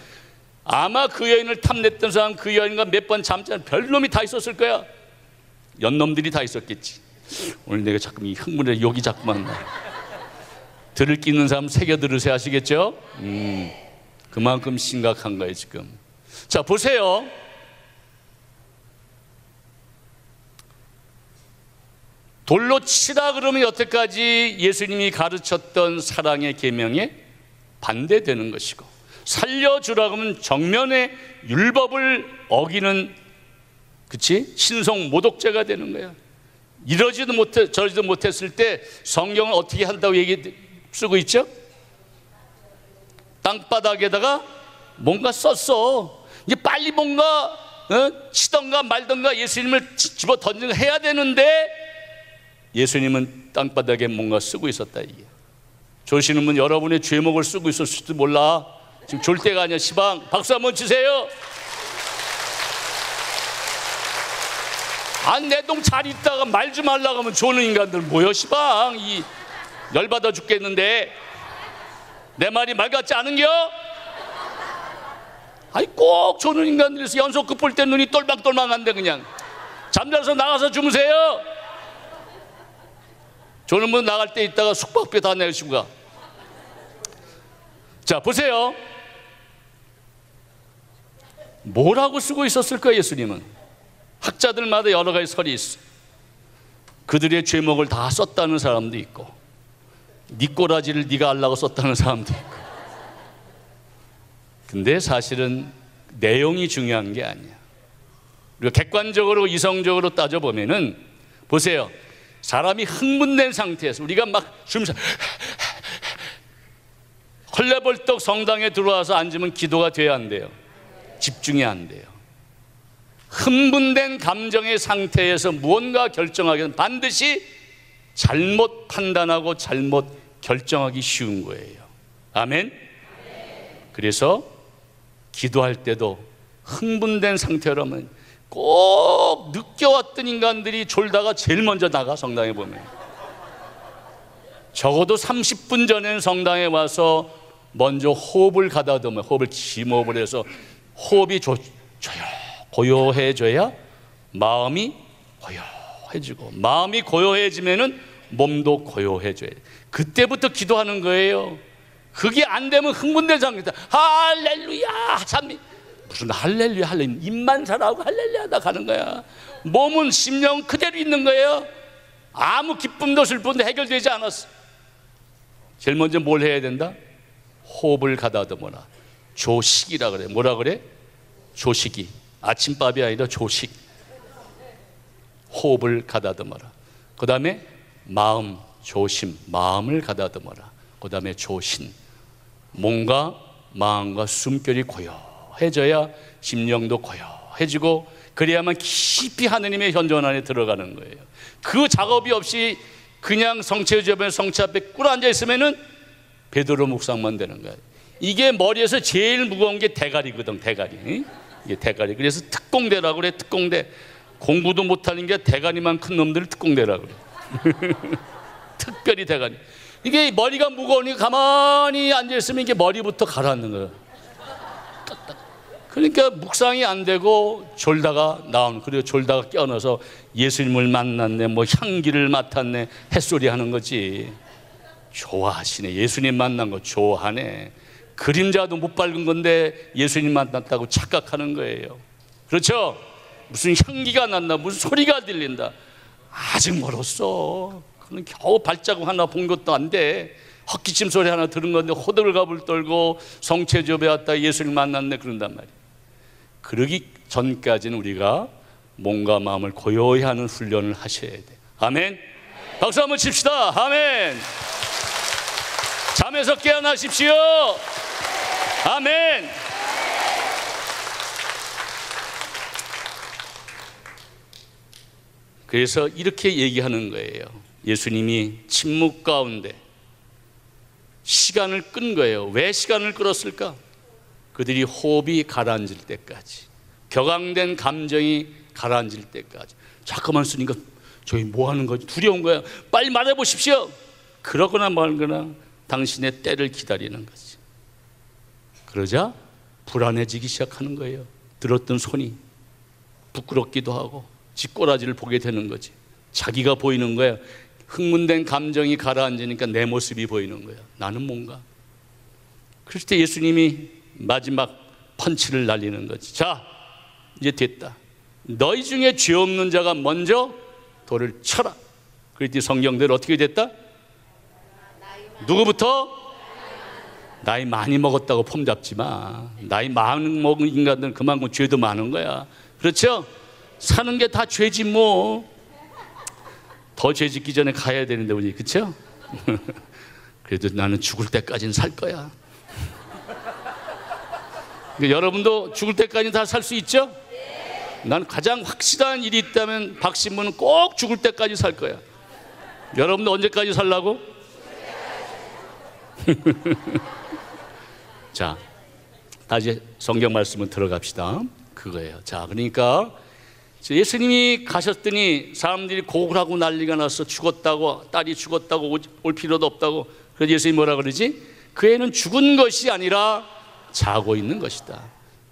아마 그 여인을 탐냈던 사람, 그 여인과 몇 번 잠자는 별놈이 다 있었을 거야. 연놈들이 다 있었겠지. 오늘 내가 자꾸 이 흥분에 욕이 자꾸만 나. 들을 끼 있는 사람 새겨 들으세요. 아시겠죠? 그만큼 심각한 거예요 지금. 자, 보세요. 돌로 치라 그러면 여태까지 예수님이 가르쳤던 사랑의 계명에 반대되는 것이고, 살려주라 그러면 정면에 율법을 어기는, 그치? 신성 모독죄가 되는 거야. 이러지도 못해 저러지도 못했을 때 성경은 어떻게 한다고 쓰고 있죠? 땅바닥에다가 뭔가 썼어. 이제 빨리 뭔가 치던가 말던가 예수님을 집어 던지는 해야 되는데 예수님은 땅바닥에 뭔가 쓰고 있었다. 이게 조시는 분 여러분의 죄목을 쓰고 있었을지도 몰라. 지금 졸 때가 아니야. 시방 박수 한번 치세요. 안 내 동 잘 있다가 말 좀 하려고 하면 조는 인간들 뭐여. 시방 이 열받아 죽겠는데 내 말이 말 같지 않은겨? 아니 꼭 조는 인간들에서 연속극 볼 때 눈이 똘망똘망한데 그냥 잠자서 나가서 주무세요. 조는 분 나갈 때 있다가 숙박비 다 내시고 가. 자, 보세요. 뭐라고 쓰고 있었을까? 예수님은 학자들마다 여러 가지 설이 있어. 그들의 죄목을 다 썼다는 사람도 있고, 네 꼬라지를 네가 알라고 썼다는 사람도 있고. 근데 사실은 내용이 중요한 게 아니야. 우리가 객관적으로 이성적으로 따져보면은, 보세요. 사람이 흥분된 상태에서 우리가 막 주무셔 헐레벌떡 성당에 들어와서 앉으면 기도가 돼야 안 돼요. 집중이 안 돼요. 흥분된 감정의 상태에서 무언가 결정하기는 반드시 잘못 판단하고 잘못 결정하기 쉬운 거예요. 아멘? 그래서 기도할 때도 흥분된 상태라면 꼭 늦게 왔던 인간들이 졸다가 제일 먼저 나가. 성당에 보면 적어도 30분 전에는 성당에 와서 먼저 호흡을 가다듬어, 호흡을 심호흡을 해서 호흡이 고요해져야 마음이 고요해지고, 마음이 고요해지면은 몸도 고요해져야 돼. 그때부터 기도하는 거예요. 그게 안 되면 흥분된 상태다. 할렐루야 참, 무슨 할렐루야 할렐루야, 입만 살아하고 할렐루야 하다 가는 거야. 몸은 심령 그대로 있는 거예요. 아무 기쁨도 슬픔도 해결되지 않았어. 제일 먼저 뭘 해야 된다? 호흡을 가다듬어라. 조식이라 그래. 뭐라 그래? 조식이. 아침밥이 아니라 조식. 호흡을 가다듬어라. 그 다음에 마음, 조심. 마음을 가다듬어라. 그 다음에 조신. 몸과 마음과 숨결이 고요 고요해져야 심령도 고요해지고, 그래야만 깊이 하느님의 현존 안에 들어가는 거예요. 그 작업이 없이 그냥 성체 주변에 성체 앞에 꿇어앉아 있으면은 베드로 묵상만 되는 거예요. 이게 머리에서 제일 무거운 게 대가리거든, 대가리. 이게 대가리. 그래서 특공대라고 그래, 특공대. 공부도 못하는 게 대가리만 큰 놈들을 특공대라고 그래. 특별히 대가리. 이게 머리가 무거우니까 가만히 앉아있으면 이게 머리부터 가라앉는 거예요. 그러니까 묵상이 안 되고 졸다가 나오는, 그리고 졸다가 깨어나서 예수님을 만났네, 뭐 향기를 맡았네, 햇소리 하는 거지. 좋아하시네. 예수님 만난 거 좋아하네. 그림자도 못 밟은 건데 예수님 만났다고 착각하는 거예요. 그렇죠? 무슨 향기가 난다, 무슨 소리가 들린다. 아직 멀었어. 그건 겨우 발자국 하나 본 것도 안 돼. 헛기침 소리 하나 들은 건데 호들갑을 떨고 성체접에 왔다 예수를 만났네 그런단 말이에요. 그러기 전까지는 우리가 몸과 마음을 고요히 하는 훈련을 하셔야 돼. 아멘. 박수 한번 칩시다. 아멘. 잠에서 깨어나십시오. 아멘. 그래서 이렇게 얘기하는 거예요. 예수님이 침묵 가운데 시간을 끈 거예요. 왜 시간을 끌었을까? 그들이 호흡이 가라앉을 때까지, 격앙된 감정이 가라앉을 때까지. 잠깐만 쓰니까 저희 뭐 하는 거지? 두려운 거야. 빨리 말해 보십시오. 그러거나 말거나 당신의 때를 기다리는 거지. 그러자 불안해지기 시작하는 거예요. 들었던 손이 부끄럽기도 하고 뒷꼬라지를 보게 되는 거지. 자기가 보이는 거야. 흥분된 감정이 가라앉으니까 내 모습이 보이는 거야. 나는 뭔가. 그럴 때 예수님이 마지막 펀치를 날리는 거지. 자, 이제 됐다. 너희 중에 죄 없는 자가 먼저 돌을 쳐라. 그랬더니 성경대로 어떻게 됐다? 누구부터? 나이 많이 먹었다고 폼 잡지 마. 나이 많이 먹은 인간들은 그만큼 죄도 많은 거야. 그렇죠? 사는 게 다 죄지 뭐. 더 죄 짓기 전에 가야 되는데 우리, 그렇죠? 그래도 나는 죽을 때까지는 살 거야. 그러니까 여러분도 죽을 때까지는 다 살 수 있죠? 난 가장 확실한 일이 있다면 박신부는 꼭 죽을 때까지 살 거야. 여러분도 언제까지 살라고? 자, 다시 성경 말씀을 들어갑시다. 그거예요. 자, 그러니까 예수님이 가셨더니 사람들이 고글하고 난리가 났어. 죽었다고, 딸이 죽었다고, 올 필요도 없다고. 그래서 예수님이 뭐라 그러지? 그 애는 죽은 것이 아니라 자고 있는 것이다.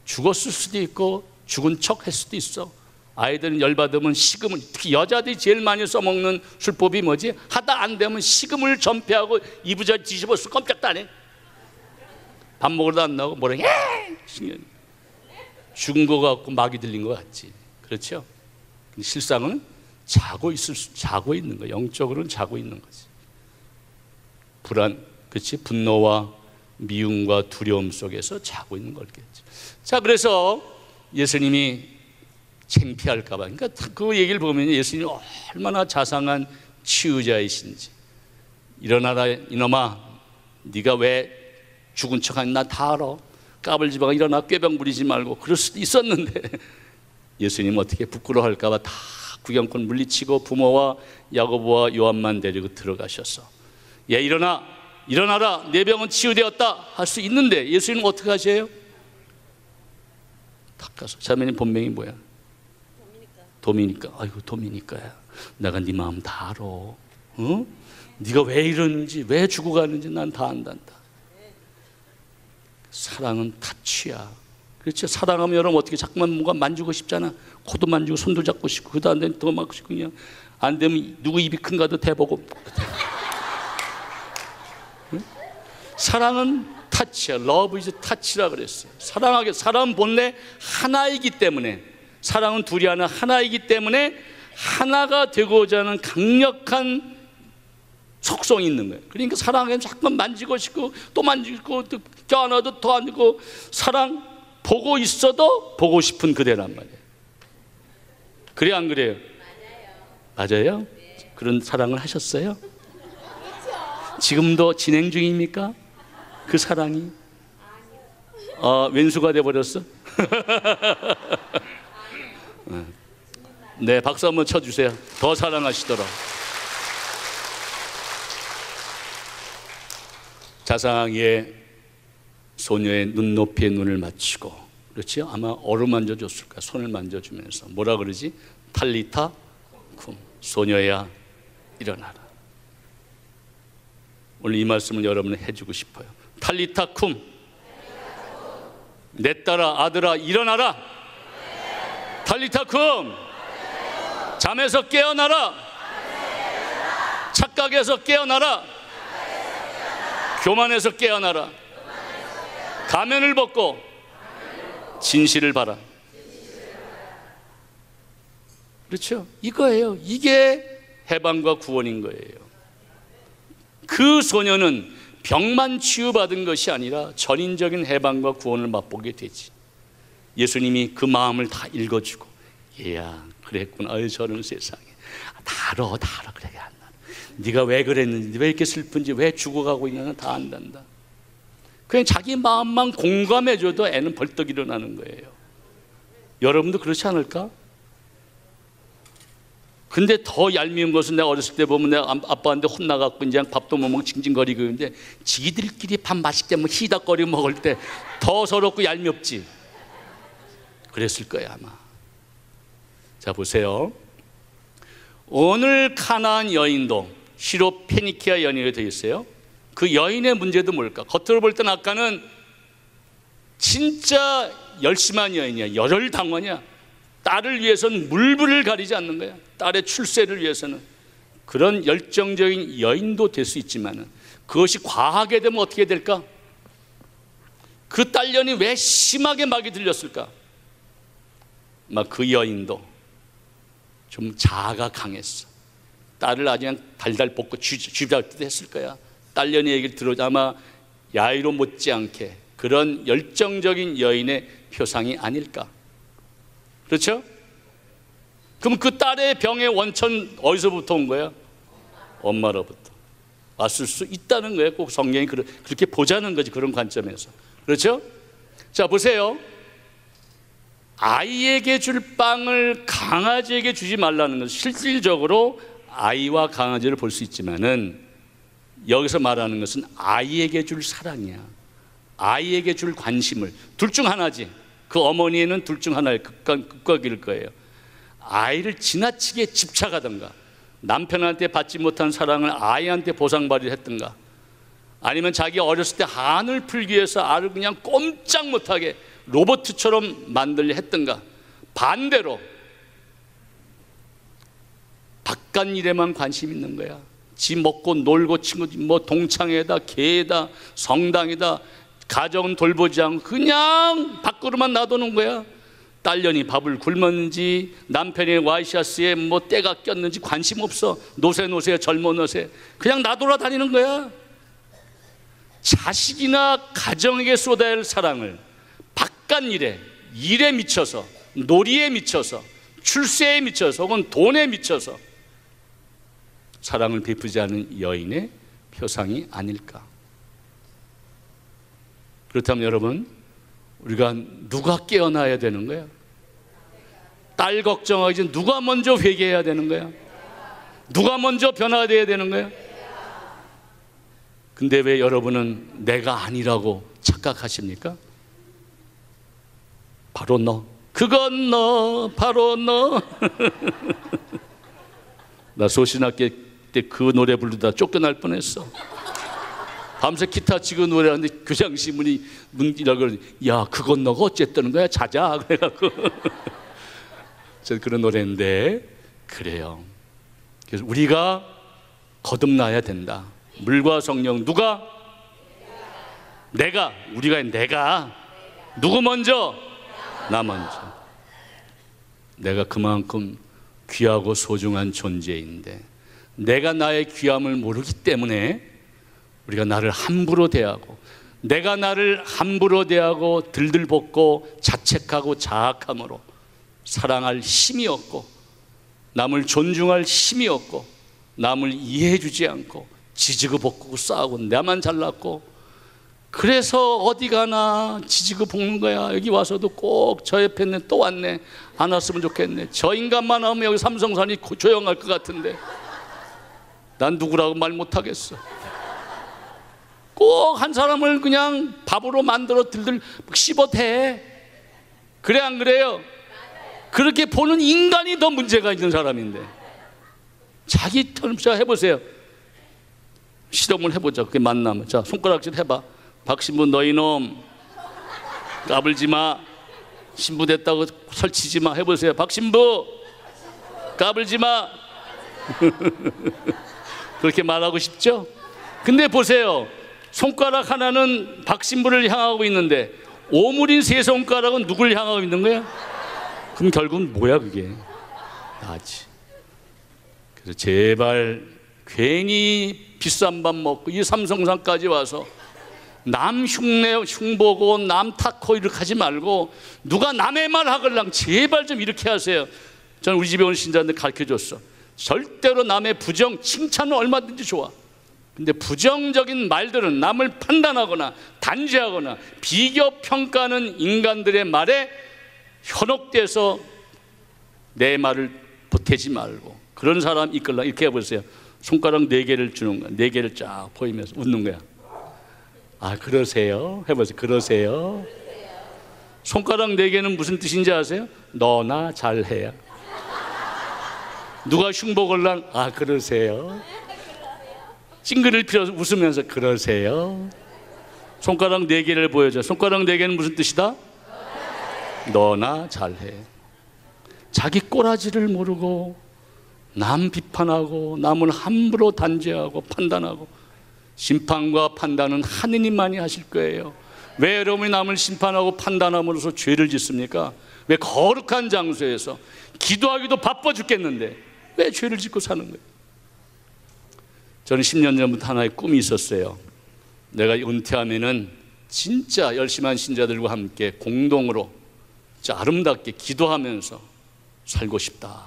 죽었을 수도 있고 죽은 척 할 수도 있어. 아이들은 열받으면 식음을, 특히 여자들이 제일 많이 써먹는 술법이 뭐지? 하다 안 되면 식음을 전폐하고 이부자 뒤집어서 깜짝도 안 해. 밥 먹으러도 안 나오고 뭐라 해. 죽은 거 같고 막이 들린 거 같지. 그렇죠? 실상은 자고 있는 거야. 영적으로는 자고 있는 거지. 불안, 그렇지? 분노와 미움과 두려움 속에서 자고 있는 거겠지. 자, 그래서 예수님이 창피할까 봐. 그러니까 그 얘기를 보면 예수님이 얼마나 자상한 치유자이신지. 일어나라 이놈아, 네가 왜 죽은 척하니 나 다 알아. 까불지마가 일어나 꾀병 부리지 말고. 그럴 수도 있었는데 예수님 어떻게 부끄러워할까 봐 다 구경꾼 물리치고 부모와 야고보와 요한만 데리고 들어가셔서, 얘 일어나라, 내 병은 치유되었다 할 수 있는데 예수님은 어떻게 하셔요? 닦아서. 자매님 본명이 뭐야? 도미니까. 아이고 도미니까야, 내가 네 마음 다 알아. 어? 네가 왜 이러는지, 왜 죽어 가는지 난 다 안단다. 사랑은 타치야. 그렇죠? 사랑하면 여러분 어떻게 자꾸만 뭔가 만지고 싶잖아. 코도 만지고 손도 잡고 싶고, 그도 안 되면 더 막 싶고, 그냥 안 되면 누구 입이 큰가도 대보고. 응? 사랑은 타치야. Love is touch라 그랬어요. 사랑은 본래 하나이기 때문에, 사랑은 둘이 하나이기 때문에 하나가 되고자 하는 강력한 속성이 있는 거예요. 그러니까 사랑하면 자꾸만 만지고 싶고 또 만지고 또 껴안아도 더 안고, 사랑 보고 있어도 보고 싶은 그대란 말이에요. 그래 안 그래요? 맞아요. 네. 그런 사랑을 하셨어요? 지금도 진행 중입니까? 그 사랑이? 왼수가 돼버렸어? 네, 박수 한번 쳐주세요. 더 사랑하시더라. 자상하게 소녀의 눈높이에 눈을 맞추고, 그렇지? 아마 어루만져 줬을까? 손을 만져주면서 뭐라 그러지? 탈리타 쿰, 소녀야 일어나라. 오늘 이 말씀을 여러분은 해주고 싶어요. 탈리타 쿰, 내 딸아, 아들아, 일어나라. 탈리타 쿰, 잠에서 깨어나라. 착각에서 깨어나라. 교만에서 깨어나라. 가면을 벗고 진실을 봐라. 그렇죠? 이거예요. 이게 해방과 구원인 거예요. 그 소녀는 병만 치유받은 것이 아니라 전인적인 해방과 구원을 맛보게 되지. 예수님이 그 마음을 다 읽어주고, 얘야 그랬구나. 아유 저런 세상에 다 알아 그래. 네가 왜 그랬는지, 왜 이렇게 슬픈지, 왜 죽어가고 있냐는 다 안단다. 그냥 자기 마음만 공감해줘도 애는 벌떡 일어나는 거예요. 여러분도 그렇지 않을까? 근데 더 얄미운 것은, 내가 어렸을 때 보면 내가 아빠한테 혼나갖고 이제 밥도 못 먹고 징징거리고 있는데 지들끼리 밥 맛있게 뭐 희닥거리고 먹을 때 더 서럽고 얄미없지. 그랬을 거야 아마. 자 보세요. 오늘 가나안 여인도 시로 페니키아 여인이 되어 있어요. 그 여인의 문제도 뭘까? 겉으로 볼 때는 아까는 진짜 열심한 여인이야. 열혈당원이야. 딸을 위해서는 물불을 가리지 않는 거야. 딸의 출세를 위해서는. 그런 열정적인 여인도 될 수 있지만 그것이 과하게 되면 어떻게 될까? 그 딸년이 왜 심하게 막이 들렸을까? 막 그 여인도 좀 자아가 강했어. 딸을 아주 그냥 달달 볶고 쥐잡듯 했을 거야. 딸년이 얘기를 들어오자 아마 야이로 못지않게 그런 열정적인 여인의 표상이 아닐까. 그렇죠? 그럼 그 딸의 병의 원천 어디서부터 온 거야? 엄마로부터 왔을 수 있다는 거예요. 꼭 성경이 그렇게 보자는 거지. 그런 관점에서. 그렇죠? 자 보세요. 아이에게 줄 빵을 강아지에게 주지 말라는 것은 실질적으로 아이와 강아지를 볼 수 있지만은 여기서 말하는 것은 아이에게 줄 사랑이야. 아이에게 줄 관심을. 둘 중 하나지. 그 어머니는 둘 중 하나의 극과 극일 거예요. 아이를 지나치게 집착하던가, 남편한테 받지 못한 사랑을 아이한테 보상받으려 했던가, 아니면 자기 어렸을 때 한을 풀기 위해서 아이를 그냥 꼼짝 못하게 로봇처럼 만들려 했던가, 반대로 바깥 일에만 관심 있는 거야. 지 먹고 놀고 친구 뭐 동창회다, 개다, 성당이다, 가정은 돌보지 않고 그냥 밖으로만 놔두는 거야. 딸년이 밥을 굶었는지, 남편의 와이셔츠에 뭐 때가 꼈는지 관심 없어. 노세 젊은 노세 그냥 놔돌아 다니는 거야. 자식이나 가정에게 쏟아야 할 사랑을 바깥 일에 미쳐서, 놀이에 미쳐서, 출세에 미쳐서, 혹은 돈에 미쳐서 사랑을 베푸지 않은 여인의 표상이 아닐까. 그렇다면 여러분, 우리가 누가 깨어나야 되는 거야? 딸 걱정하기 전 누가 먼저 회개해야 되는 거야? 누가 먼저 변화되어야 되는 거야? 근데 왜 여러분은 내가 아니라고 착각하십니까? 바로 너, 그건 너, 바로 너. 나 소신학교 때 그 노래 부르다 쫓겨날 뻔했어. 밤새 기타 치고 노래하는데 교장 신문이 문이라고 그러니, 야 그건 너가 어쨌다는 거야? 자자. 그래갖고 저 그런 노래인데, 그래요. 그래서 우리가 거듭나야 된다. 물과 성령. 누가? 내가. 내가. 누구 먼저? 나 먼저. 내가 그만큼 귀하고 소중한 존재인데, 내가 나의 귀함을 모르기 때문에 우리가 나를 함부로 대하고, 내가 나를 함부로 대하고 들들볶고 자책하고 자학함으로 사랑할 힘이 없고, 남을 존중할 힘이 없고, 남을 이해해 주지 않고 지지고 볶고 싸우고 나만 잘났고 그래서 어디 가나 지지고 볶는 거야. 여기 와서도 꼭 저 옆에 있네, 또 왔네, 안 왔으면 좋겠네. 저 인간만 하면 여기 삼성산이 조용할 것 같은데 난 누구라고 말 못하겠어. 꼭 한 사람을 그냥 밥으로 만들어 들들 씹어대. 그래 안 그래요? 그렇게 보는 인간이 더 문제가 있는 사람인데. 자기 턴자 해보세요. 실험을 해보자. 그게 만나면. 자, 손가락질 해봐. 박신부 너희 놈 까불지 마. 신부 됐다고 설치지 마. 해보세요. 박신부 까불지 마. 그렇게 말하고 싶죠? 근데 보세요. 손가락 하나는 박신부를 향하고 있는데 오물인 세 손가락은 누굴 향하고 있는 거야? 그럼 결국은 뭐야 그게? 나지. 그래서 제발 괜히 비싼 밥 먹고 이 삼성산까지 와서 남 흉내 흉보고 남 탓하고 이렇게 하지 말고 누가 남의 말 하걸랑 제발 좀 이렇게 하세요. 저는 우리 집에 온 신자한테 가르쳐줬어. 절대로 남의 부정 칭찬은 얼마든지 좋아. 근데 부정적인 말들은 남을 판단하거나 단죄하거나 비교평가하는 인간들의 말에 현혹돼서 내 말을 보태지 말고 그런 사람 이끌라. 이렇게 해보세요. 손가락 4개를 주는 거야. 4개를 쫙 보이면서 웃는 거야. 아 그러세요? 해보세요. 그러세요? 손가락 4개는 무슨 뜻인지 아세요? 너나 잘해야. 누가 흉보걸랑 아 그러세요? 찡그릴 필요 없어. 웃으면서 그러세요? 손가락 4개를 보여줘. 손가락 4개는 무슨 뜻이다? 너나 잘해. 자기 꼬라지를 모르고 남 비판하고 남을 함부로 단죄하고 판단하고 심판과 판단은 하느님만이 하실 거예요. 왜 여러분이 남을 심판하고 판단함으로써 죄를 짓습니까? 왜 거룩한 장소에서 기도하기도 바빠 죽겠는데 왜 죄를 짓고 사는 거예요? 저는 10년 전부터 하나의 꿈이 있었어요. 내가 은퇴하면은 진짜 열심한 신자들과 함께 공동으로 진짜 아름답게 기도하면서 살고 싶다.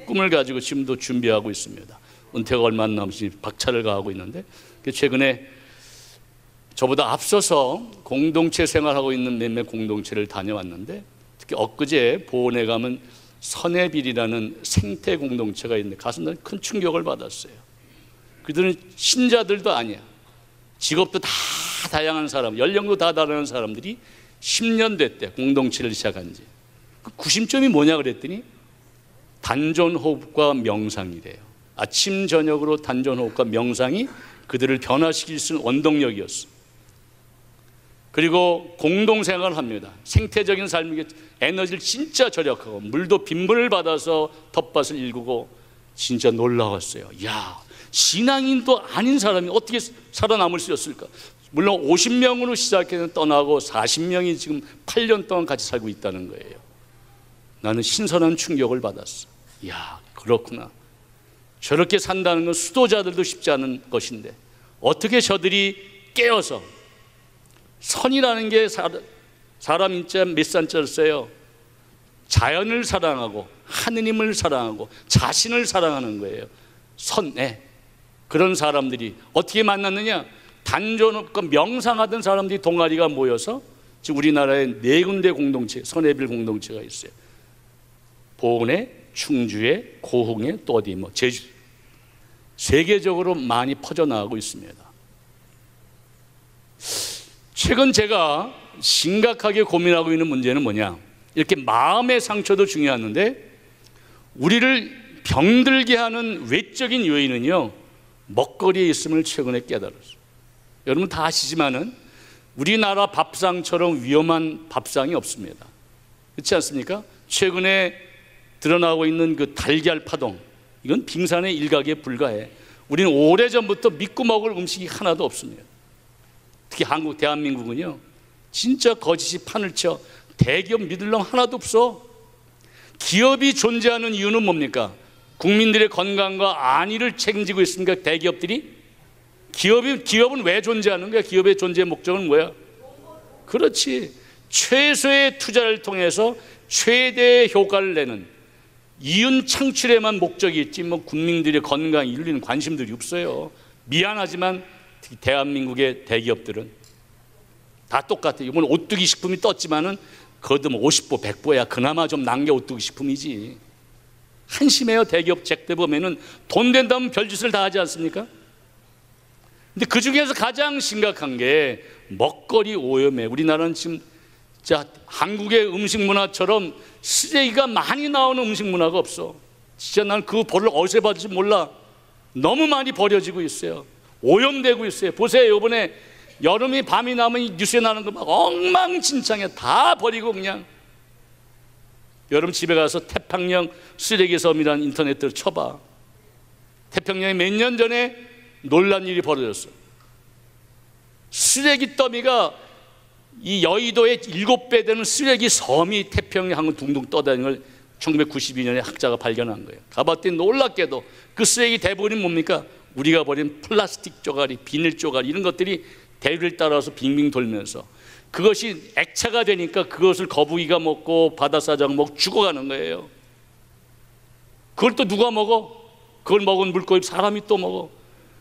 꿈을 가지고 지금도 준비하고 있습니다. 은퇴가 얼마 안 남았으니 박차를 가하고 있는데 최근에 저보다 앞서서 공동체 생활하고 있는 몇몇 공동체를 다녀왔는데 특히 엊그제 보원에 가면 선해빌이라는 생태 공동체가 있는데 가서 큰 충격을 받았어요. 그들은 신자들도 아니야. 직업도 다 다양한 사람, 연령도 다 다른 사람들이 10년 됐대. 공동체를 시작한 지. 그 구심점이 뭐냐 그랬더니 단전호흡과 명상이래요. 아침 저녁으로 단전호흡과 명상이 그들을 변화시킬 수 있는 원동력이었어. 그리고 공동생활을 합니다. 생태적인 삶이 에너지를 진짜 절약하고 물도 빈번을 받아서 텃밭을 일구고 진짜 놀라웠어요. 야, 신앙인도 아닌 사람이 어떻게 살아남을 수 있었을까? 물론 50명으로 시작해서 떠나고 40명이 지금 8년 동안 같이 살고 있다는 거예요. 나는 신선한 충격을 받았어. 야, 그렇구나. 저렇게 산다는 건 수도자들도 쉽지 않은 것인데 어떻게 저들이 깨어서 선이라는 게 사람 인자 몇 산자를 써요. 자연을 사랑하고 하느님을 사랑하고 자신을 사랑하는 거예요. 선에 그런 사람들이 어떻게 만났느냐? 단전호흡과 명상하던 사람들이 동아리가 모여서 지금 우리나라에 4군데 공동체, 선해빌 공동체가 있어요. 보은에, 충주에, 고흥에, 또 어디 제주. 세계적으로 많이 퍼져나가고 있습니다. 최근 제가 심각하게 고민하고 있는 문제는 뭐냐? 이렇게 마음의 상처도 중요한데 우리를 병들게 하는 외적인 요인은요, 먹거리에 있음을 최근에 깨달았어요. 여러분 다 아시지만은 우리나라 밥상처럼 위험한 밥상이 없습니다. 그렇지 않습니까? 최근에 드러나고 있는 그 달걀 파동, 이건 빙산의 일각에 불과해. 우리는 오래전부터 믿고 먹을 음식이 하나도 없습니다. 특히 한국, 대한민국은요, 진짜 거짓이 판을 쳐. 대기업 믿을 놈 하나도 없어. 기업이 존재하는 이유는 뭡니까? 국민들의 건강과 안위를 책임지고 있으니까 대기업들이. 기업은 왜 존재하는 거야? 기업의 존재 목적은 뭐야? 그렇지. 최소의 투자를 통해서 최대의 효과를 내는 이윤 창출에만 목적이 있지 뭐 국민들의 건강, 인류는 관심들이 없어요. 미안하지만 특히 대한민국의 대기업들은 다 똑같아. 이번 오뚜기 식품이 떴지만은 그것도 뭐 50보 100보야 그나마 좀 난 게 오뚜기 식품이지. 한심해요. 대기업 잭대 보면은 돈 된다면 별짓을 다 하지 않습니까? 근데 그 중에서 가장 심각한 게 먹거리 오염에, 우리나라는 지금 자 한국의 음식 문화처럼 쓰레기가 많이 나오는 음식 문화가 없어. 진짜 난 그 벌을 어디서 받을지 몰라. 너무 많이 버려지고 있어요. 오염되고 있어요. 보세요. 이번에 여름이 밤이 나면 뉴스에 나는 거 막 엉망진창이야. 다 버리고 그냥. 여러분 집에 가서 태평양 쓰레기 섬이라는 인터넷을 쳐봐. 태평양에 몇 년 전에 놀란 일이 벌어졌어. 쓰레기 더미가 이 여의도의 7배 되는 쓰레기 섬이 태평양 한번 둥둥 떠다니는 걸 1992년에 학자가 발견한 거예요. 가봤더니 놀랍게도 그 쓰레기 대부분이 뭡니까? 우리가 버린 플라스틱 쪼가리, 비닐 쪼가리 이런 것들이 대류를 따라서 빙빙 돌면서 그것이 액체가 되니까 그것을 거북이가 먹고 바다사자가 먹고 죽어가는 거예요. 그걸 또 누가 먹어? 그걸 먹은 물고기 사람이 또 먹어.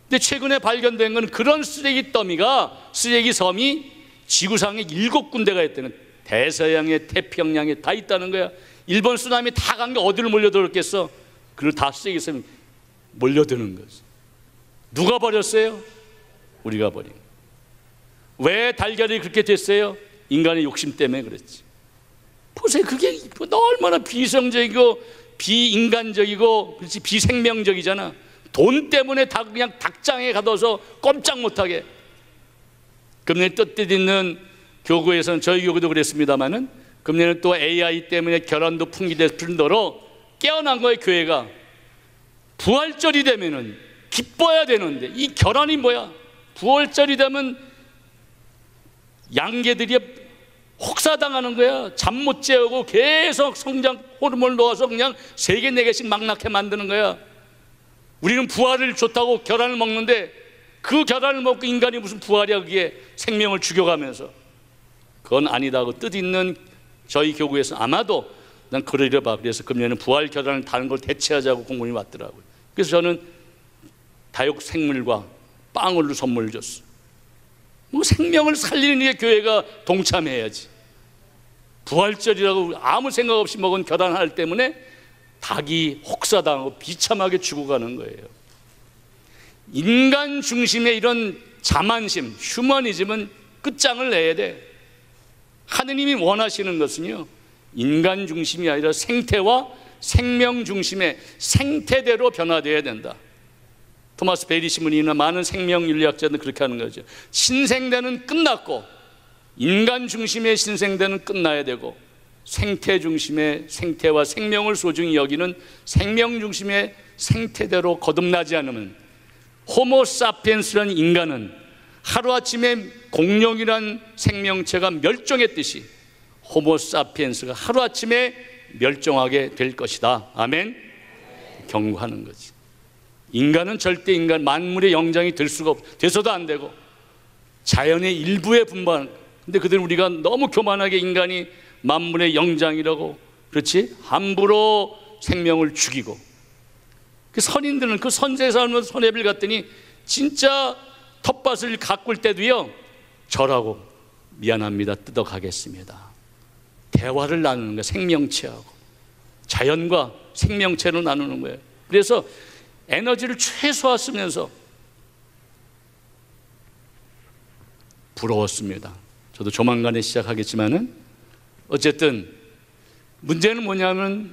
근데 최근에 발견된 건 그런 쓰레기 더미가, 쓰레기 섬이 지구상에 7군데가 있다는 거예요. 대서양에, 태평양에 다 있다는 거야. 일본 쓰나미 다 간 게 어디를 몰려들었겠어? 그걸 다 쓰레기 섬이 몰려드는 거지. 누가 버렸어요? 우리가 버린 거예요. 왜 달걀이 그렇게 됐어요? 인간의 욕심 때문에 그랬지. 보세요. 그게 얼마나 비성적이고 비인간적이고 그렇지, 비생명적이잖아. 돈 때문에 다 그냥 닭장에 가둬서 꼼짝 못하게. 금년에 뜻뜻 있는 교구에서는, 저희 교구도 그랬습니다마는 금년에 또 AI 때문에 결혼도 풍기될 뿐더러 깨어난 거예요. 교회가 부활절이 되면은 기뻐야 되는데 이 결혼이 뭐야? 부활절이 되면 양개들이 혹사당하는 거야. 잠 못 재우고 계속 성장 호르몬을 넣어서 그냥 3개 4개씩 막 낳게 만드는 거야. 우리는 부활을 좋다고 계란을 먹는데 그 계란을 먹고 인간이 무슨 부활이야. 그게 생명을 죽여가면서. 그건 아니다고 뜻 있는 저희 교구에서 아마도 난 그러려 봐. 그래서 금년에는 부활 계란을 다른 걸 대체하자고 공문이 왔더라고요. 그래서 저는 다육 생물과 빵을 선물을 줬어. 뭐 생명을 살리는 게 교회가 동참해야지. 부활절이라고 아무 생각 없이 먹은 계란 하나 때문에 닭이 혹사당하고 비참하게 죽어가는 거예요. 인간 중심의 이런 자만심, 휴머니즘은 끝장을 내야 돼. 하느님이 원하시는 것은요, 인간 중심이 아니라 생태와 생명 중심의 생태대로 변화되어야 된다. 토마스 베리 신문이나 많은 생명윤리학자들은 그렇게 하는 거죠. 신생대는 끝났고 인간 중심의 신생대는 끝나야 되고 생태 중심의 생태와 생명을 소중히 여기는 생명 중심의 생태대로 거듭나지 않으면 호모사피엔스라는 인간은 하루아침에 공룡이란 생명체가 멸종했듯이 호모사피엔스가 하루아침에 멸종하게 될 것이다. 아멘. 경고하는 거지. 인간은 절대 인간 만물의 영장이 될 수가 돼서도 안 되고 자연의 일부에 분반. 근데 그들은 우리가 너무 교만하게 인간이 만물의 영장이라고, 그렇지? 함부로 생명을 죽이고. 그 선인들은 그 선제사는 손해를 갔더니 진짜 텃밭을 가꿀 때도요, 절하고 미안합니다, 뜯어가겠습니다. 대화를 나누는 거예요. 생명체하고 자연과 생명체로 나누는 거예요. 그래서 에너지를 최소화 쓰면서 부러웠습니다. 저도 조만간에 시작하겠지만은 어쨌든 문제는 뭐냐면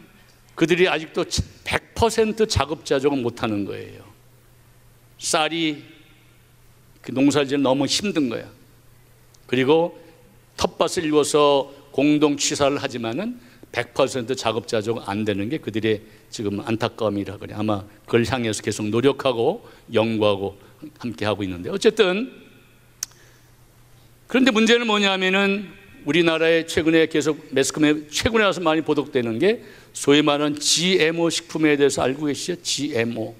그들이 아직도 100% 자급자족을 못하는 거예요. 쌀이 그 농사를 지는 너무 힘든 거야. 그리고 텃밭을 이루어서 공동 취사를 하지만은 100% 자급자족 안 되는 게 그들의 지금 안타까움이라 그래. 아마 그걸 향해서 계속 노력하고 연구하고 함께 하고 있는데, 어쨌든 그런데 문제는 뭐냐면은 우리나라에 최근에 계속 매스컴에 최근에 와서 많이 보도되는 게 소위 말하는 GMO 식품에 대해서 알고 계시죠? GMO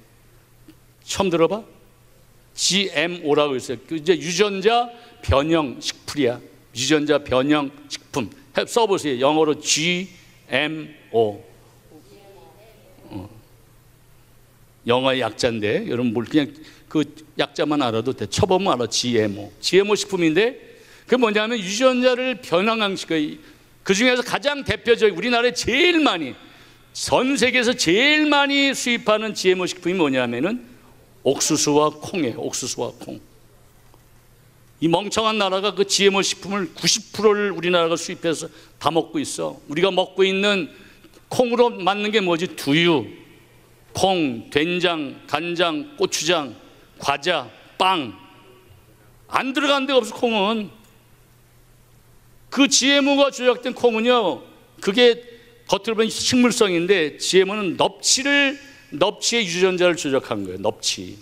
처음 들어봐? GMO라고 있어요. 이제 유전자 변형 식품이야. 유전자 변형 식품 써보세요. 영어로 GMO. 영어의 약자인데 여러분 뭘 그냥 그 약자만 알아도 돼. 쳐보면 알아. GMO. GMO 식품인데 그 뭐냐면 유전자를 변형시켜요. 그 중에서 가장 대표적인 우리나라에 제일 많이, 전 세계에서 제일 많이 수입하는 GMO 식품이 뭐냐면은 옥수수와 콩이에요. 옥수수와 콩. 이 멍청한 나라가 그 GMO 식품을 90%를 우리나라가 수입해서 다 먹고 있어. 우리가 먹고 있는 콩으로 만든 게 뭐지? 두유, 콩, 된장, 간장, 고추장, 과자, 빵. 안 들어간 데가 없어. 콩은. 그 GMO가 조작된 콩은요, 그게 겉으로 보면 식물성인데 GMO는 넙치의 유전자를 조작한 거예요. 넙치.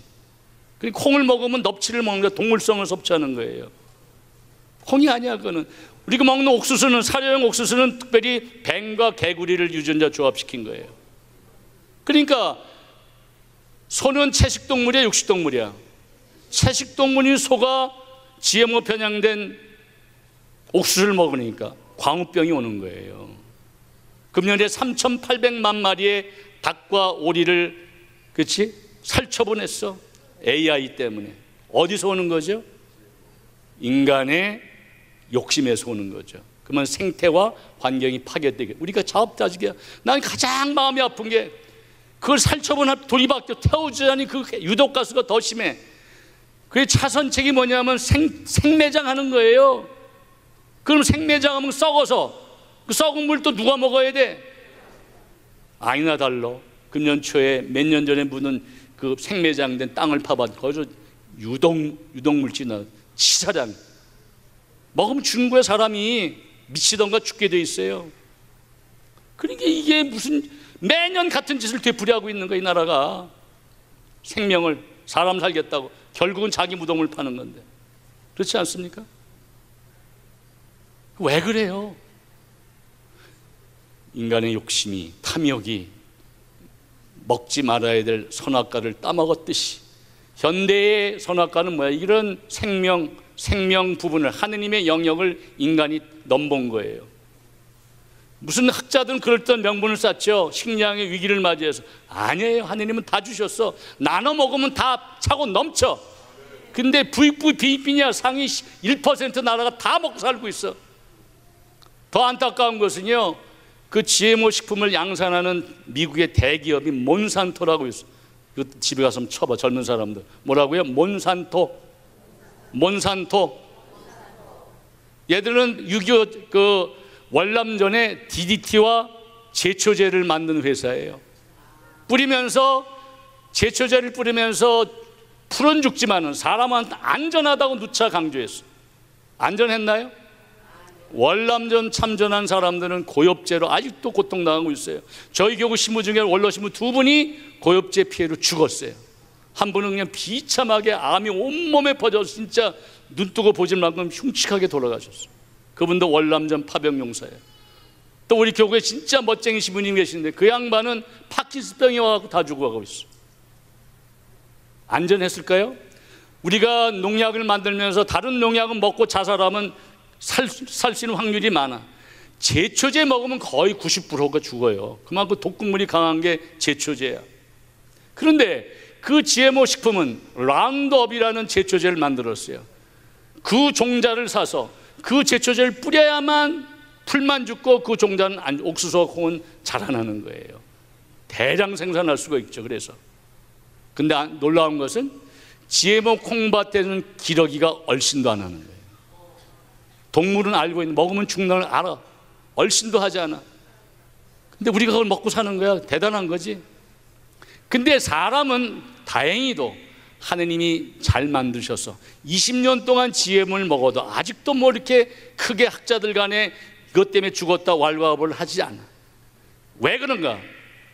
그리고 콩을 먹으면 넙치를 먹는 거예요. 동물성을 섭취하는 거예요. 콩이 아니야. 그거는 우리가 먹는 옥수수는, 사료용 옥수수는 특별히 뱀과 개구리를 유전자 조합시킨 거예요. 그러니까 소는 채식동물이야, 육식동물이야? 채식동물인 소가 GMO 편향된 옥수수를 먹으니까 광우병이 오는 거예요. 금년에 3,800만 마리의 닭과 오리를, 그렇지? 살처분했어. AI 때문에. 어디서 오는 거죠? 인간의 욕심에서 오는 거죠. 그러면 생태와 환경이 파괴되게. 우리가 자업자득이야. 난 가장 마음이 아픈 게 그걸 살처분할 돌이박혀 태우자니 그 유독가스가 더 심해. 그게 차선책이 뭐냐면 생매장하는 거예요. 그럼 생매장하면 썩어서 그 썩은 물 또 누가 먹어야 돼? 아니나 달러. 금년 초에 몇 년 전에 묻은 그 생매장된 땅을 파봤 거기서 유독물질 나 치사량 먹으면 죽는 거야. 사람이 미치던가 죽게 돼 있어요. 그러니까 이게 무슨 매년 같은 짓을 되풀이하고 있는 거야. 이 나라가 생명을, 사람 살겠다고 결국은 자기 무덤을 파는 건데. 그렇지 않습니까? 왜 그래요? 인간의 욕심이, 탐욕이 먹지 말아야 될 선악과를 따먹었듯이 현대의 선악과는 뭐야? 이런 생명 부분을, 하느님의 영역을 인간이 넘본 거예요. 무슨 학자들은 그럴듯한 명분을 쌓죠. 식량의 위기를 맞이해서. 아니에요. 하느님은 다 주셨어. 나눠 먹으면 다 차고 넘쳐. 근데 부익부 빈빈이야. 상위 1% 나라가 다 먹고 살고 있어. 더 안타까운 것은요, 그 GMO 식품을 양산하는 미국의 대기업이 몬산토라고 있어. 그 집에 가서 쳐봐. 젊은 사람들 뭐라고요? 몬산토. 얘들은 6.25 그 월남전에 DDT와 제초제를 만든 회사예요. 뿌리면서, 제초제를 뿌리면서 풀은 죽지만은 사람한테 안전하다고 누차 강조했어. 안전했나요? 월남전 참전한 사람들은 고엽제로 아직도 고통당하고 있어요. 저희 교구 신부 중에 원로신부 2분이 고엽제 피해로 죽었어요. 한 분은 그냥 비참하게 암이 온몸에 퍼져서 진짜 눈 뜨고 보질 만큼 흉측하게 돌아가셨어요. 그분도 월남전 파병용사예요. 또 우리 교구에 진짜 멋쟁이 신부님 계시는데 그 양반은 파킨슨병이 와서 다 죽어가고 있어요. 안전했을까요? 우리가 농약을 만들면서 다른 농약은 먹고 자살하면 살 수 있는 확률이 많아. 제초제 먹으면 거의 90%가 죽어요. 그만큼 독극물이 강한 게 제초제야. 그런데 그 GMO 식품은 라운드업이라는 제초제를 만들었어요. 그 종자를 사서 그 제초제를 뿌려야만 풀만 죽고 그 종자는 옥수수와 콩은 자라나는 거예요. 대량 생산할 수가 있죠. 그래서 근데 놀라운 것은 GMO 콩밭에는 기러기가 얼씬도 안 하는 거예요. 동물은 알고 있는, 먹으면 죽는 걸 알아. 얼씬도 하지 않아. 근데 우리가 그걸 먹고 사는 거야. 대단한 거지. 근데 사람은 다행히도 하느님이 잘 만드셔서 20년 동안 GM을 먹어도 아직도 뭐 이렇게 크게 학자들 간에 이것 때문에 죽었다 왈가왈부를 하지 않아. 왜 그런가?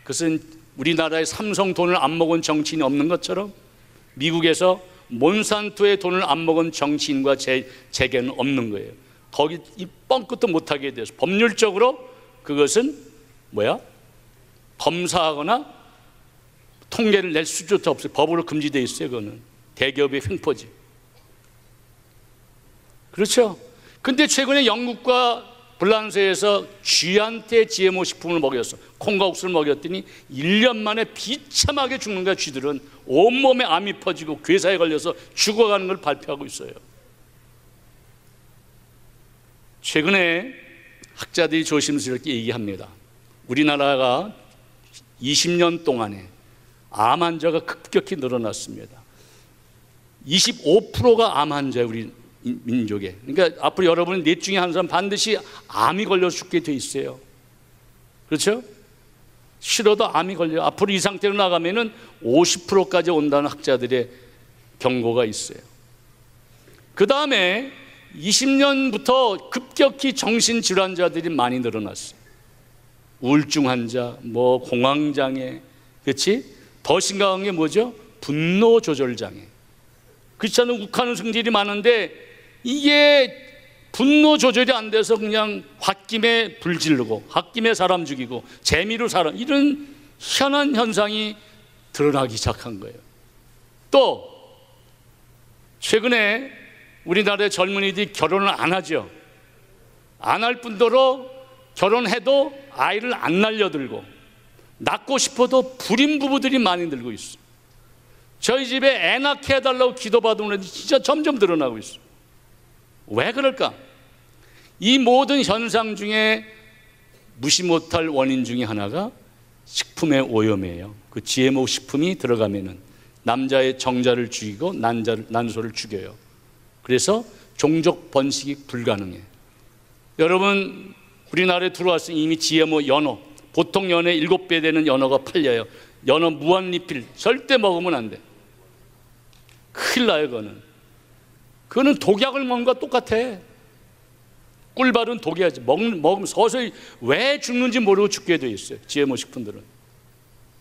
그것은 우리나라에 삼성 돈을 안 먹은 정치인이 없는 것처럼 미국에서 몬산토의 돈을 안 먹은 정치인과 재계는 없는 거예요. 거기 이 뻥끗도 못하게 돼서 법률적으로 그것은 뭐야? 검사하거나 통계를 낼 수조차 없어요. 법으로 금지되어 있어요. 그거는 대기업의 횡포지. 그렇죠? 근데 최근에 영국과 불란서에서 쥐한테 GMO 식품을 먹였어. 콩과 옥수수를 먹였더니 1년 만에 비참하게 죽는 거야. 쥐들은 온몸에 암이 퍼지고 괴사에 걸려서 죽어가는 걸 발표하고 있어요. 최근에 학자들이 조심스럽게 얘기합니다. 우리나라가 20년 동안에 암 환자가 급격히 늘어났습니다. 25%가 암 환자예요, 우리 민족에. 그러니까 앞으로 여러분 넷 중에 한 사람 반드시 암이 걸려 죽게 돼 있어요. 그렇죠? 싫어도 암이 걸려요. 앞으로 이 상태로 나가면은 50%까지 온다는 학자들의 경고가 있어요. 그 다음에 20년부터 급격히 정신질환자들이 많이 늘어났어요. 우울증 환자, 공황장애, 그렇지? 더 심각한 게 뭐죠? 분노 조절 장애. 그렇지 않은 욱하는 성질이 많은데 이게 분노 조절이 안 돼서 그냥 홧김에 불 지르고 홧김에 사람 죽이고 재미로 사람, 이런 희한한 현상이 드러나기 시작한 거예요. 또 최근에 우리나라의 젊은이들이 결혼을 안 하죠. 안 할 뿐더러 결혼해도 아이를 안 날려들고, 낳고 싶어도 불임 부부들이 많이 늘고 있어요. 저희 집에 애 낳게 해달라고 기도받은 애들이 진짜 점점 늘어나고 있어요. 왜 그럴까? 이 모든 현상 중에 무시 못할 원인 중에 하나가 식품의 오염이에요. 그 GMO 식품이 들어가면은 남자의 정자를 죽이고 난소를 죽여요. 그래서 종족 번식이 불가능해. 여러분, 우리나라에 들어왔으니 이미 GMO 연어, 보통 연어의 7배 되는 연어가 팔려요. 연어 무한리필 절대 먹으면 안 돼. 큰일 나요. 그거는 독약을 먹는 것과 똑같아. 꿀발은 독약이지. 먹으면 서서히 왜 죽는지 모르고 죽게 돼 있어요, GMO 식품들은.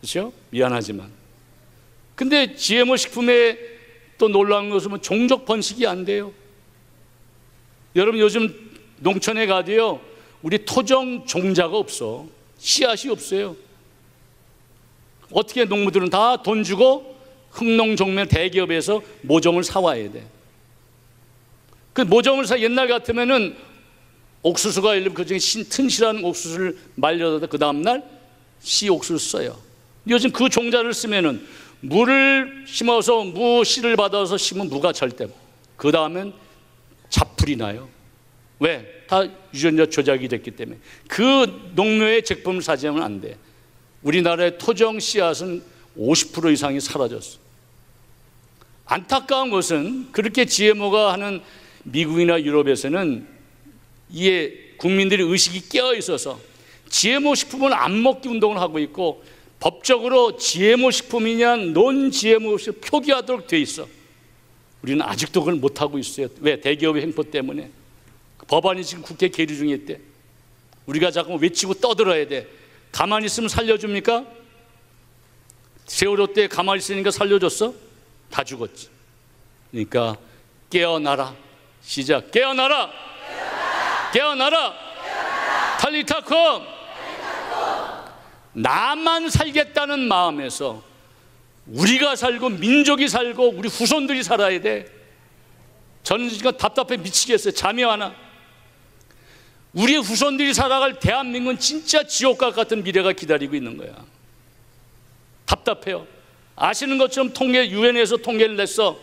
그렇죠? 미안하지만. 근데 GMO 식품에 또 놀라운 것은 종족 번식이 안 돼요. 여러분, 요즘 농촌에 가도요, 우리 토종 종자가 없어. 씨앗이 없어요. 어떻게 농부들은 다 돈 주고 흥농종면 대기업에서 모종을 사와야 돼. 그 모종을 옛날 같으면은 옥수수가 예를 들면 그중에 튼실한 옥수수를 말려다 그 다음날 씨 옥수수 써요. 요즘 그 종자를 쓰면은 물을 심어서 무 씨를 받아서 심으면 무가 절대, 그 다음엔 잡풀이 나요. 왜? 다 유전자 조작이 됐기 때문에. 그 농묘의 제품을 사지하면 안 돼. 우리나라의 토종 씨앗은 50% 이상이 사라졌어. 안타까운 것은 그렇게 GMO가 하는 미국이나 유럽에서는 이에 국민들의 의식이 깨어 있어서 GMO 식품은 안 먹기 운동을 하고 있고, 법적으로 GMO 식품이냐 논 GMO 식품 표기하도록 돼 있어. 우리는 아직도 그걸 못 하고 있어요. 왜? 대기업의 행포 때문에. 법안이 지금 국회 계류 중에 있대. 우리가 자꾸 외치고 떠들어야 돼. 가만히 있으면 살려줍니까? 세월호 때 가만히 있으니까 살려줬어? 다 죽었지. 그러니까 깨어나라. 시작. 깨어나라. 깨어나라. 탈리타콤. 나만 살겠다는 마음에서 우리가 살고 민족이 살고 우리 후손들이 살아야 돼. 저는 지금 답답해 미치겠어요. 잠이 안 와. 우리의 후손들이 살아갈 대한민국은 진짜 지옥과 같은 미래가 기다리고 있는 거야. 답답해요. 아시는 것처럼 유엔에서 통계를 냈어.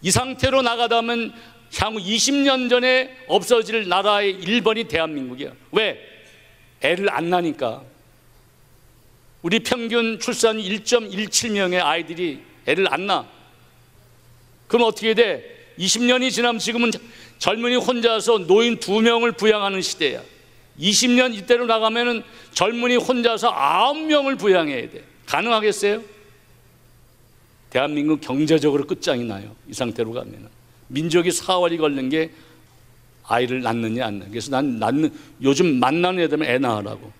이 상태로 나가다면 향후 20년 전에 없어질 나라의 1번이 대한민국이야. 왜? 애를 안 낳으니까. 우리 평균 출산이 1.17명의 아이들이 애를 안 낳아. 그럼 어떻게 돼? 20년이 지나면 지금은 젊은이 혼자서 노인 2명을 부양하는 시대야. 20년 이때로 나가면은 젊은이 혼자서 9명을 부양해야 돼. 가능하겠어요? 대한민국 경제적으로 끝장이 나요. 이 상태로 가면은. 민족이 사활이 걸린 게 아이를 낳느냐 안 낳느냐. 그래서 난 요즘 만나는 애들은 애 낳으라고.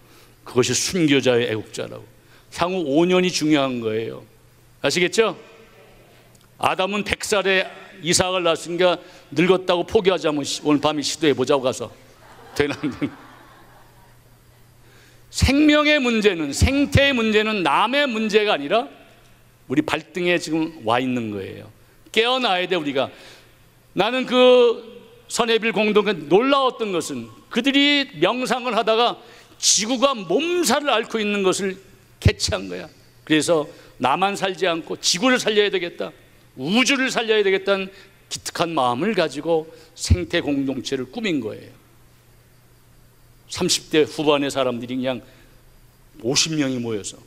그것이 순교자의 애국자라고. 향후 5년이 중요한 거예요. 아시겠죠? 아담은 100살에 이삭을 낳았으니까 늙었다고 포기하자면 오늘 밤에 시도해보자고 가서 되나 안 되나. 생명의 문제는, 생태의 문제는 남의 문제가 아니라 우리 발등에 지금 와 있는 거예요. 깨어나야 돼. 우리가. 나는 그 선해빌 공동체 놀라웠던 것은 그들이 명상을 하다가 지구가 몸살을 앓고 있는 것을 캐치한 거야. 그래서 나만 살지 않고 지구를 살려야 되겠다, 우주를 살려야 되겠다는 기특한 마음을 가지고 생태 공동체를 꾸민 거예요. 30대 후반의 사람들이 그냥 50명이 모여서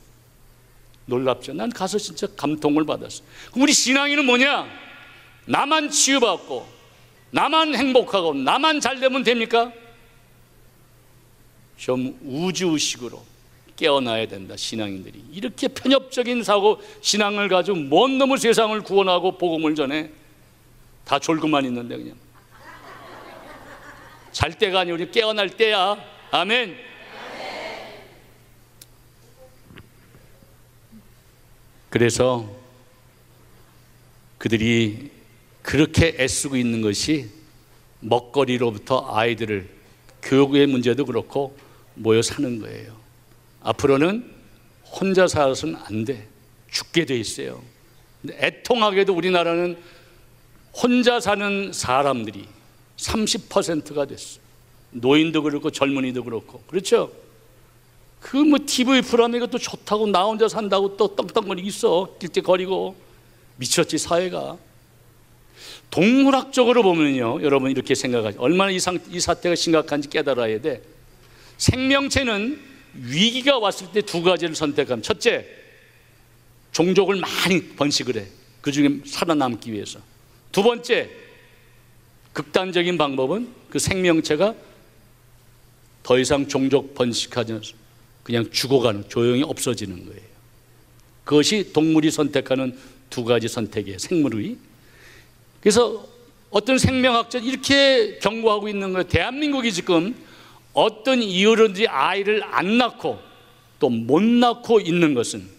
놀랍죠. 난 가서 진짜 감동을 받았어. 우리 신앙인은 뭐냐? 나만 치유받고 나만 행복하고 나만 잘 되면 됩니까? 좀 우주식으로 깨어나야 된다. 신앙인들이 이렇게 편협적인 사고 신앙을 가지고 뭔 놈의 세상을 구원하고 복음을 전해? 다 졸고만 있는데 그냥 잘 때가 아니고 우리 깨어날 때야. 아멘. 그래서 그들이 그렇게 애쓰고 있는 것이 먹거리로부터 아이들을 교육의 문제도 그렇고 모여 사는 거예요. 앞으로는 혼자 살아서는 안 돼. 죽게 돼 있어요. 근데 애통하게도 우리나라는 혼자 사는 사람들이 30%가 됐어. 노인도 그렇고 젊은이도 그렇고. 그렇죠? 그 뭐 TV 프로그램 이것도 좋다고 나 혼자 산다고 또 떵떵거리고 있어. 낄낄거리고. 미쳤지 사회가. 동물학적으로 보면요, 여러분 이렇게 생각하죠. 얼마나 이 사태가 심각한지 깨달아야 돼. 생명체는 위기가 왔을 때 두 가지를 선택합니다. 첫째, 종족을 많이 번식을 해. 그 중에 살아남기 위해서. 두 번째, 극단적인 방법은 그 생명체가 더 이상 종족 번식하지 않아서 그냥 죽어가는, 조용히 없어지는 거예요. 그것이 동물이 선택하는 두 가지 선택이에요. 생물의. 그래서 어떤 생명학자는 이렇게 경고하고 있는 거예요. 대한민국이 지금 어떤 이유로든지 아이를 안 낳고 또 못 낳고 있는 것은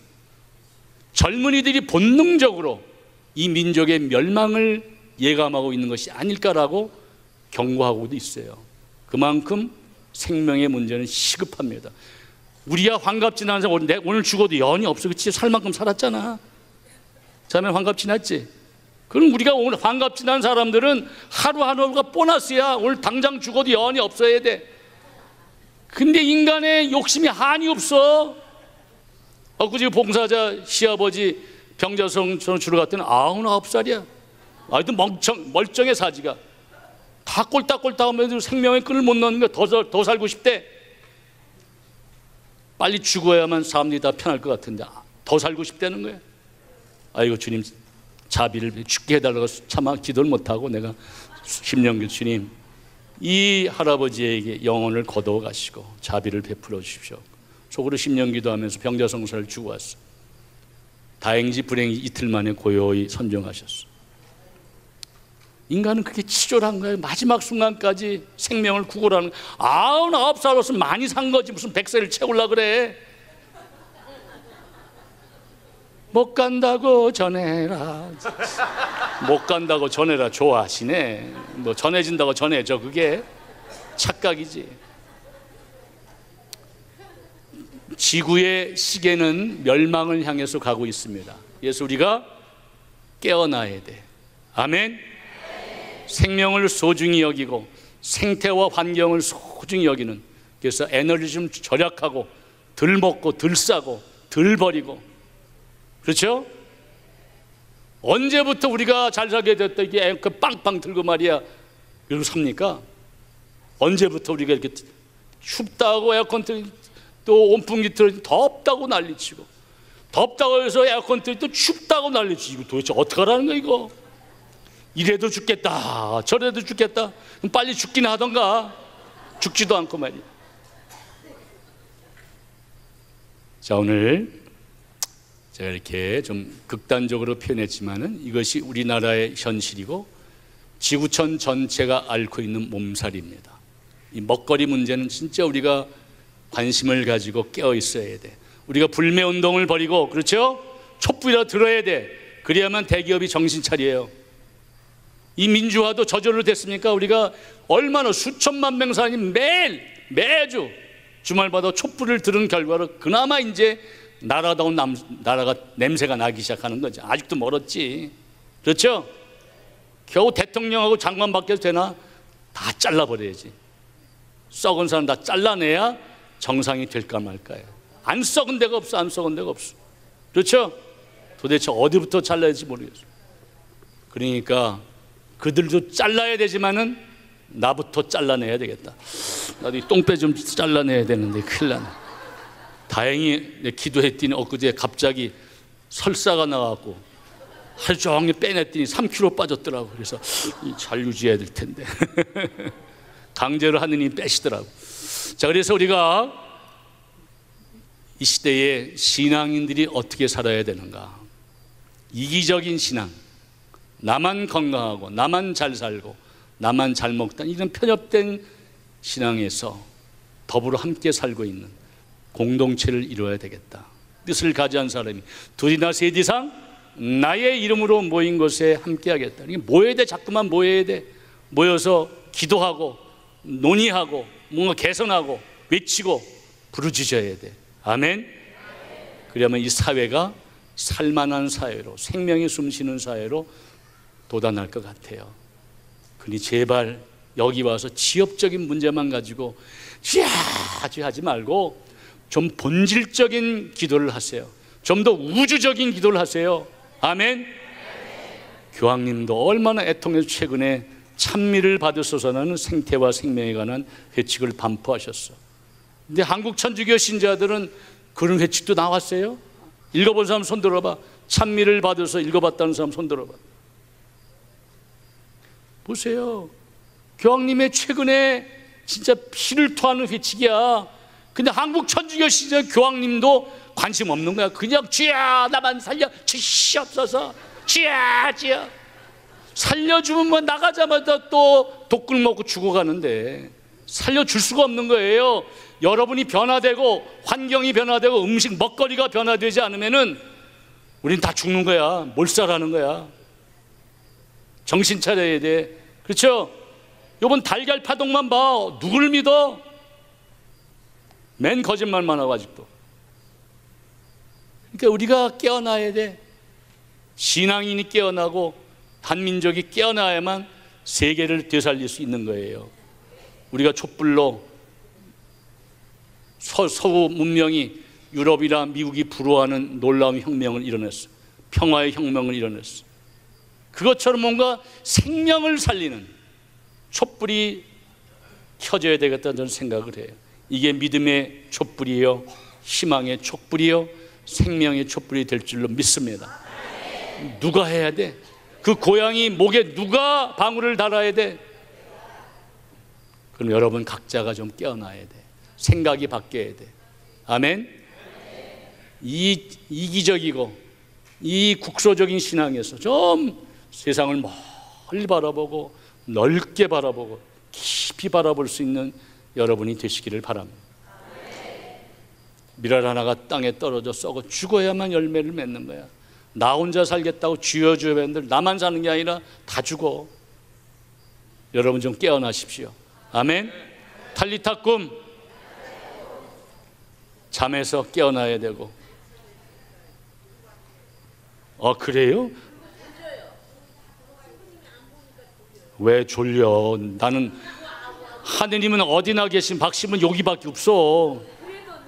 젊은이들이 본능적으로 이 민족의 멸망을 예감하고 있는 것이 아닐까라고 경고하고도 있어요. 그만큼 생명의 문제는 시급합니다. 우리야 환갑 지난 사람, 오늘 죽어도 연이 없어. 그치? 살 만큼 살았잖아. 자면 환갑 지났지? 그럼 우리가 오늘 환갑 지난 사람들은 하루하루가 보너스야. 오늘 당장 죽어도 연이 없어야 돼. 근데 인간의 욕심이 한이 없어. 엊그제 봉사자 시아버지 병자성 주러 갔더니 99살이야. 아이도 멀쩡해 사지가. 다 꼴딱꼴딱 하면서 생명의 끈을 못 넣는 거야. 더 살고 싶대. 빨리 죽어야만 사람들이 다 편할 것 같은데 더 살고 싶다는 거야. 아이고 주님 자비를 죽게 해달라고 차마 기도를 못하고 내가 심령규 주님 이 할아버지에게 영혼을 거두어 가시고 자비를 베풀어 주십시오. 속으로 심령기도 하면서 병자성사를 주고 왔어. 다행인지 불행인지 이틀 만에 고요히 선정하셨어. 인간은 그렇게 치졸한 거예요. 마지막 순간까지 생명을 구걸하는. 99살로서 많이 산 거지 무슨 100세를 채우려고 그래. 못 간다고 전해라. 못 간다고 전해라 좋아하시네. 뭐 전해진다고 전해줘. 그게 착각이지. 지구의 시계는 멸망을 향해서 가고 있습니다. 그래서 우리가 깨어나야 돼. 아멘. 생명을 소중히 여기고 생태와 환경을 소중히 여기는, 그래서 에너지 좀 절약하고 덜 먹고 덜 싸고 덜 버리고. 그렇죠? 언제부터 우리가 잘 살게 됐다 이게 앵커 빵빵 들고 말이야 이러고 삽니까? 언제부터 우리가 이렇게 춥다고 에어컨 또 온풍기 틀어 덥다고 난리치고, 덥다고 해서 에어컨 틀어 또 춥다고 난리치고. 도대체 어떻게 하라는 거야 이거? 이래도 죽겠다 저래도 죽겠다. 그럼 빨리 죽긴 하던가. 죽지도 않고 말이야. 자, 오늘 제가 이렇게 좀 극단적으로 표현했지만은 이것이 우리나라의 현실이고 지구촌 전체가 앓고 있는 몸살입니다. 이 먹거리 문제는 진짜 우리가 관심을 가지고 깨어 있어야 돼. 우리가 불매 운동을 벌이고, 그렇죠? 촛불이라도 들어야 돼. 그래야만 대기업이 정신 차려요. 이 민주화도 저절로 됐습니까? 우리가 얼마나 수천만 명 사람이 매주 주말마다 촛불을 들은 결과로 그나마 이제 나라다운 나라가 냄새가 나기 시작하는 거죠. 아직도 멀었지. 그렇죠? 겨우 대통령하고 장관 바뀌어도 되나? 다 잘라버려야지. 썩은 사람 다 잘라내야 정상이 될까 말까요. 안 썩은 데가 없어. 안 썩은 데가 없어. 그렇죠? 도대체 어디부터 잘라야 될지 모르겠어. 그러니까 그들도 잘라야 되지만은 나부터 잘라내야 되겠다. 나도 이 똥배 좀 잘라내야 되는데 큰일 나네. 다행히 내 기도했더니 엊그제 갑자기 설사가 나왔고 하루 종일 빼냈더니 3kg 빠졌더라고. 그래서 잘 유지해야 될 텐데 강제로 하느님 빼시더라고. 자, 그래서 우리가 이 시대에 신앙인들이 어떻게 살아야 되는가? 이기적인 신앙, 나만 건강하고 나만 잘 살고 나만 잘 먹다, 이런 편협된 신앙에서 더불어 함께 살고 있는 공동체를 이루어야 되겠다. 뜻을 가지한 사람이 둘이나 셋 이상 나의 이름으로 모인 곳에 함께 하겠다. 이게 모여야 돼. 자꾸만 모여야 돼. 모여서 기도하고 논의하고 뭔가 개선하고 외치고 부르짖어야 돼. 아멘. 그러면 이 사회가 살만한 사회로, 생명이 숨쉬는 사회로 도달할 것 같아요. 그러니 제발 여기 와서 지역적인 문제만 가지고 쥐야쥐 하지 말고 좀 본질적인 기도를 하세요. 좀 더 우주적인 기도를 하세요. 아멘. 교황님도 얼마나 애통해서 최근에 찬미를 받으소서라는 생태와 생명에 관한 회칙을 반포하셨어. 근데 한국 천주교 신자들은 그런 회칙도 나왔어요? 읽어본 사람 손 들어봐. 찬미를 받아서 읽어봤다는 사람 손 들어봐. 보세요. 교황님의 최근에 진짜 피를 토하는 회칙이야. 근데 한국 천주교 신자 교황님도 관심 없는 거야. 그냥 쥐야 나만 살려 주시옵소서. 쥐야 쥐야. 살려주면 뭐 나가자마자 또 독굴 먹고 죽어가는데 살려줄 수가 없는 거예요. 여러분이 변화되고 환경이 변화되고 음식 먹거리가 변화되지 않으면은 우린 다 죽는 거야. 몰살하는 거야. 정신 차려야 돼. 그렇죠? 요번 달걀 파동만 봐. 누굴 믿어? 맨 거짓말만 하고 아직도. 그러니까 우리가 깨어나야 돼. 신앙인이 깨어나고 한민족이 깨어나야만 세계를 되살릴 수 있는 거예요. 우리가 촛불로 서구 문명이 유럽이나 미국이 부러워하는 놀라운 혁명을 이뤄냈어. 평화의 혁명을 이뤄냈어. 그것처럼 뭔가 생명을 살리는 촛불이 켜져야 되겠다는 저는 생각을 해요. 이게 믿음의 촛불이요, 희망의 촛불이요, 생명의 촛불이 될 줄로 믿습니다. 누가 해야 돼? 그 고양이 목에 누가 방울을 달아야 돼? 그럼 여러분 각자가 좀 깨어나야 돼. 생각이 바뀌어야 돼. 아멘. 이기적이고 이 국소적인 신앙에서 좀 세상을 멀리 바라보고 넓게 바라보고 깊이 바라볼 수 있는 여러분이 되시기를 바랍니다. 밀알 하나가 땅에 떨어져 썩어 죽어야만 열매를 맺는 거야. 나 혼자 살겠다고 쥐어주어 밴들 나만 사는 게 아니라 다 죽어. 여러분 좀 깨어나십시오. 아멘. 탈리타 꿈, 잠에서 깨어나야 되고. 그래요? 왜 졸려? 나는 하느님은 어디나 계신 박심은 여기밖에 없어.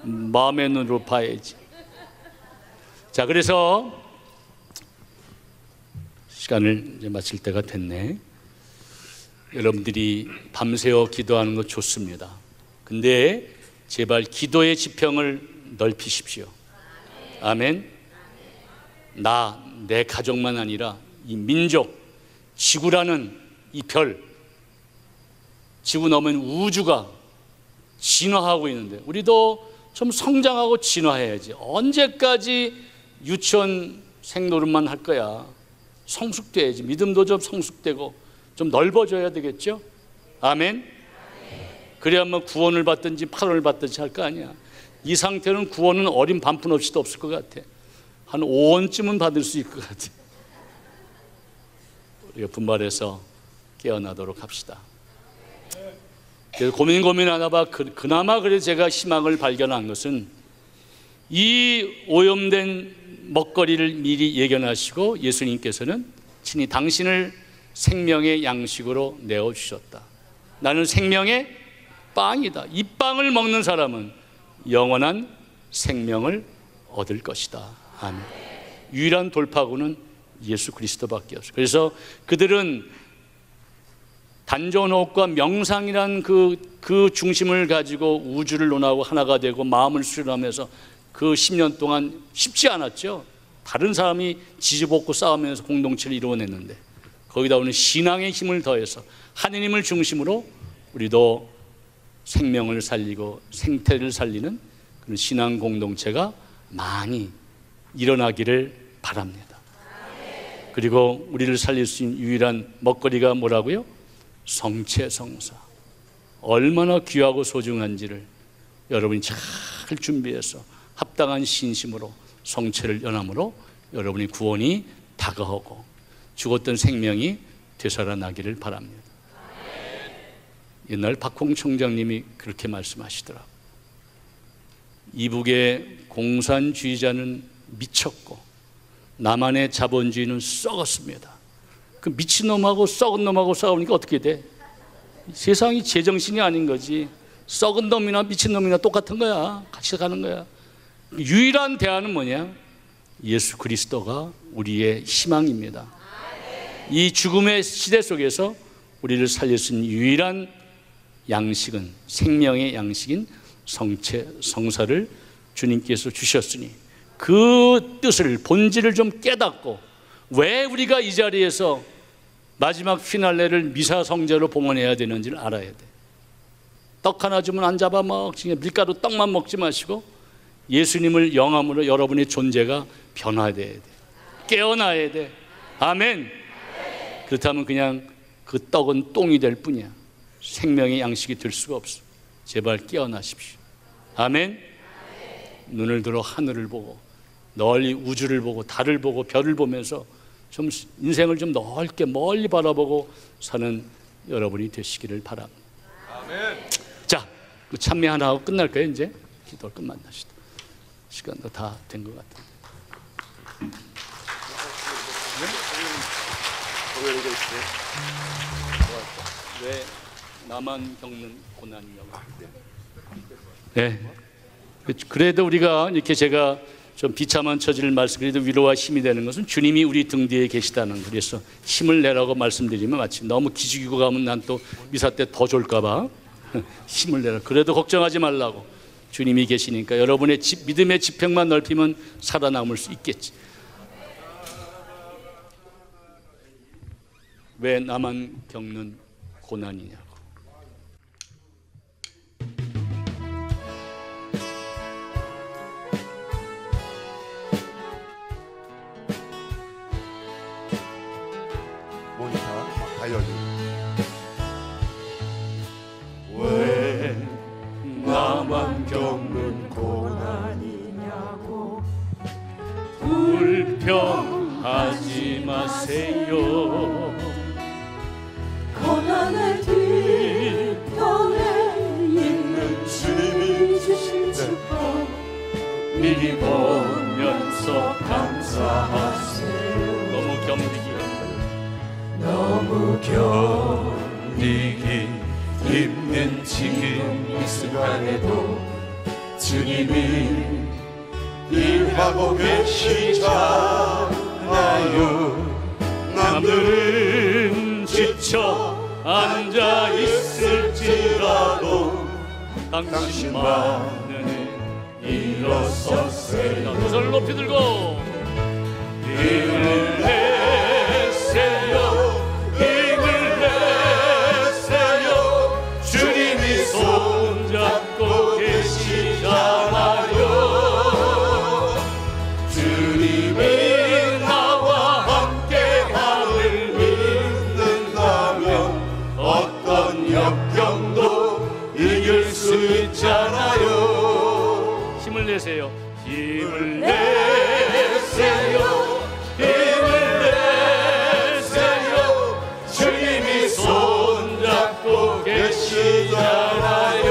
마음의 눈으로 봐야지. 자, 그래서 시간을 이제 마칠 때가 됐네. 여러분들이 밤새워 기도하는 거 좋습니다. 근데 제발 기도의 지평을 넓히십시오. 아멘. 내 가족만 아니라 이 민족, 지구라는 이 별, 지구 넘은 우주가 진화하고 있는데 우리도 좀 성장하고 진화해야지. 언제까지 유치원 생노릇만 할 거야? 성숙돼야지. 믿음도 좀 성숙되고 좀 넓어져야 되겠죠? 아멘. 그래야만 구원을 받든지 8원을 받든지 할 거 아니야. 이 상태는 구원은 어린 반푼 없이도 없을 것 같아. 한 5원쯤은 받을 수 있을 것 같아. 우리가 분발해서 깨어나도록 합시다. 그래서 고민하다 봐 그나마 그래서 제가 희망을 발견한 것은 이 오염된 먹거리를 미리 예견하시고 예수님께서는 친히 당신을 생명의 양식으로 내어주셨다. 나는 생명의 빵이다. 이 빵을 먹는 사람은 영원한 생명을 얻을 것이다. 아멘. 유일한 돌파구는 예수 그리스도밖에 없어요. 그래서 그들은 단전호흡과 명상이란 그 중심을 가지고 우주를 논하고 하나가 되고 마음을 수련하면서 그 10년 동안 쉽지 않았죠. 다른 사람이 지지볶고 싸우면서 공동체를 이루어냈는데 거기다 오는 신앙의 힘을 더해서 하느님을 중심으로 우리도 생명을 살리고 생태를 살리는 그런 신앙 공동체가 많이 일어나기를 바랍니다. 그리고 우리를 살릴 수 있는 유일한 먹거리가 뭐라고요? 성체성사. 얼마나 귀하고 소중한지를 여러분이 잘 준비해서 합당한 신심으로 성체를 연함으로 여러분의 구원이 다가오고 죽었던 생명이 되살아나기를 바랍니다. 옛날 박홍 총장님이 그렇게 말씀하시더라고요. 이북의 공산주의자는 미쳤고 남한의 자본주의는 썩었습니다. 그 미친놈하고 썩은 놈하고 싸우니까 어떻게 돼? 세상이 제정신이 아닌 거지. 썩은 놈이나 미친놈이나 똑같은 거야. 같이 가는 거야. 유일한 대안은 뭐냐? 예수 그리스도가 우리의 희망입니다. 이 죽음의 시대 속에서 우리를 살릴 수 있는 유일한 양식은 생명의 양식인 성체, 성사를 주님께서 주셨으니 그 뜻을 본질을 좀 깨닫고 왜 우리가 이 자리에서 마지막 피날레를 미사 성제로 봉헌해야 되는지를 알아야 돼. 떡 하나 주면 안 잡아먹지, 밀가루 떡만 먹지 마시고 예수님을 영함으로 여러분의 존재가 변화돼야 돼. 깨어나야 돼. 아멘. 그렇다면 그냥 그 떡은 똥이 될 뿐이야. 생명의 양식이 될 수가 없어. 제발 깨어나십시오. 아멘. 눈을 들어 하늘을 보고 널리 우주를 보고 달을 보고 별을 보면서 좀 인생을 좀 넓게 멀리 바라보고 사는 여러분이 되시기를 바랍니다. 아멘. 자, 그 찬미 하나 하고 끝날까요? 이제 기도를 끝만나시다. 시간도 다 된 것 같아요. 왜 나만 겪는 고난이냐고. 네. 그래도 우리가 이렇게 제가 좀 비참한 처지를 말씀, 그래도 위로와 힘이 되는 것은 주님이 우리 등 뒤에 계시다는, 그래서 힘을 내라고 말씀드리면 마치 너무 기죽이고 가면 난 또 미사 때 더 졸까봐 힘을 내라. 그래도 걱정하지 말라고. 주님이 계시니까 여러분의 믿음의 지평만 넓히면 살아남을 수 있겠지. 왜 나만 겪는 고난이냐고. 모니터 다이어리. 왜 나만 겪는 고난이냐고. 불평하지 마세요. 고난의 뒤편에 있는 주님이 주신 축복 미리 보면서 감사하세요. 너무 견디기 힘든 지금 이 순간에도 주님이 일하고 계시잖아요. 남들은 지쳐 앉아 있을지라도 당신만은 일어서세요. 두 손을 높이 들고 힘을 내세요. 힘을 내세요. 주님이 손잡고 계시잖아요. 주님이 나와 함께함을 믿는다면 어떤 역경도 이길 수 있잖아요. 힘을 내세요. 힘을 내세요. 힘을 내세요. 주님이 손잡고 계시잖아요.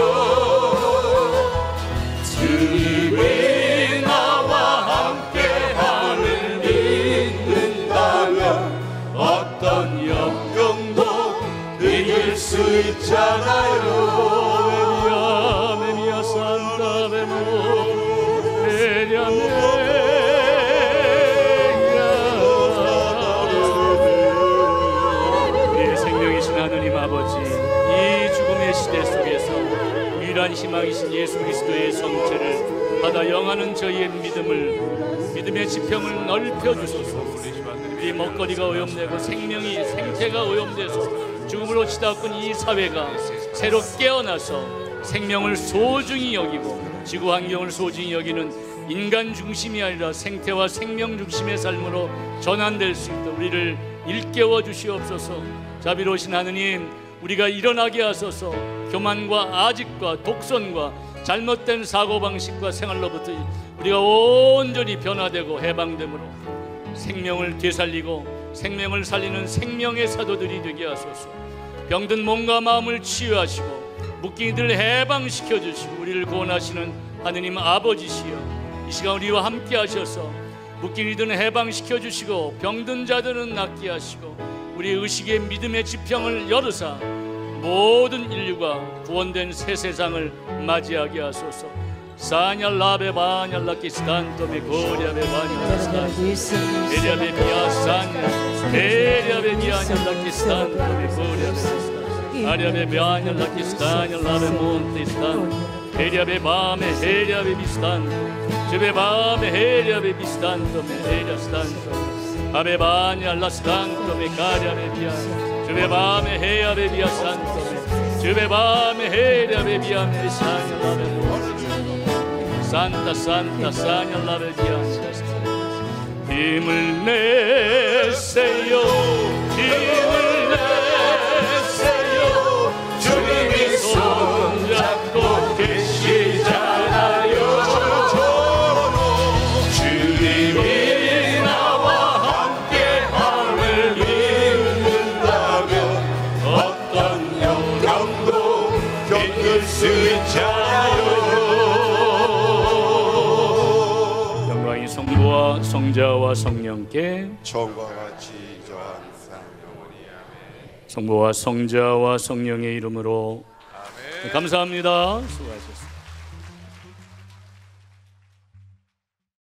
주님이 나와 함께함을 믿는다면 어떤 역경도 이길 수 있잖아요. 메미야 산다 메모 메리아메. 우리의 생명이신 하느님 아버지, 유일한 희망이신 예수 그리스도의 성체를 받아 영하는 저희의 믿음의 지평을 넓혀 주소서. 우리 먹거리가 오염되고 생태가 오염돼서 죽음으로 치닫은 이 사회가 새로 깨어나서 생명을 소중히 여기고 지구 환경을 소중히 여기는 인간 중심이 아니라 생태와 생명 중심의 삶으로 전환될 수 있도록 우리를 일깨워 주시옵소서. 자비로우신 하느님, 우리가 일어나게 하소서. 교만과 아집과 독선과 잘못된 사고방식과 생활로부터 우리가 온전히 변화되고 해방됨으로 생명을 되살리고 생명을 살리는 생명의 사도들이 되게 하소서. 병든 몸과 마음을 치유하시고 묶인 이들을 해방시켜 주시고 우리를 구원하시는 하느님 아버지시여, 이 시간 우리와 함께 하셔서 묶인 이들은 해방시켜 주시고 병든 자들은 낫게 하시고 우리의 의식의 믿음의 지평을 열으사 모든 인류가 구원된 새 세상을 맞이하게 하소서. 사냐라베 바냐라키스탄토메 고리아베 바냐라키스탄 에리아베 비아산 에리아베 비아냐라키스탄토메 고리아베 아리아베 비아냐라키스탄 라베 몬테스탄 에리아베 바메 에리아베 비스탄 주베 바메 에리아베 비스탄토메 에리아스탄토 아베 바냐라스탄토메 가리아베 비아 주베 바메 헤아베 비아산토메 주베 바메 헤아베 비아메 사냐라베 산타 산타 사냐라베 비아 힘을 내세요 힘을 내세요 주님이 손잡고 계시잖아요 주님이 나와 함께함을 믿는다면 어떤 영광도 견딜 수 있잖아요. 영광이 성부와 성자와 성령께 처음과 같이 이제와 항상 영원히 아멘. 성부와 성자와 성령의 이름으로 아멘. 감사합니다. 수고하셨습니다.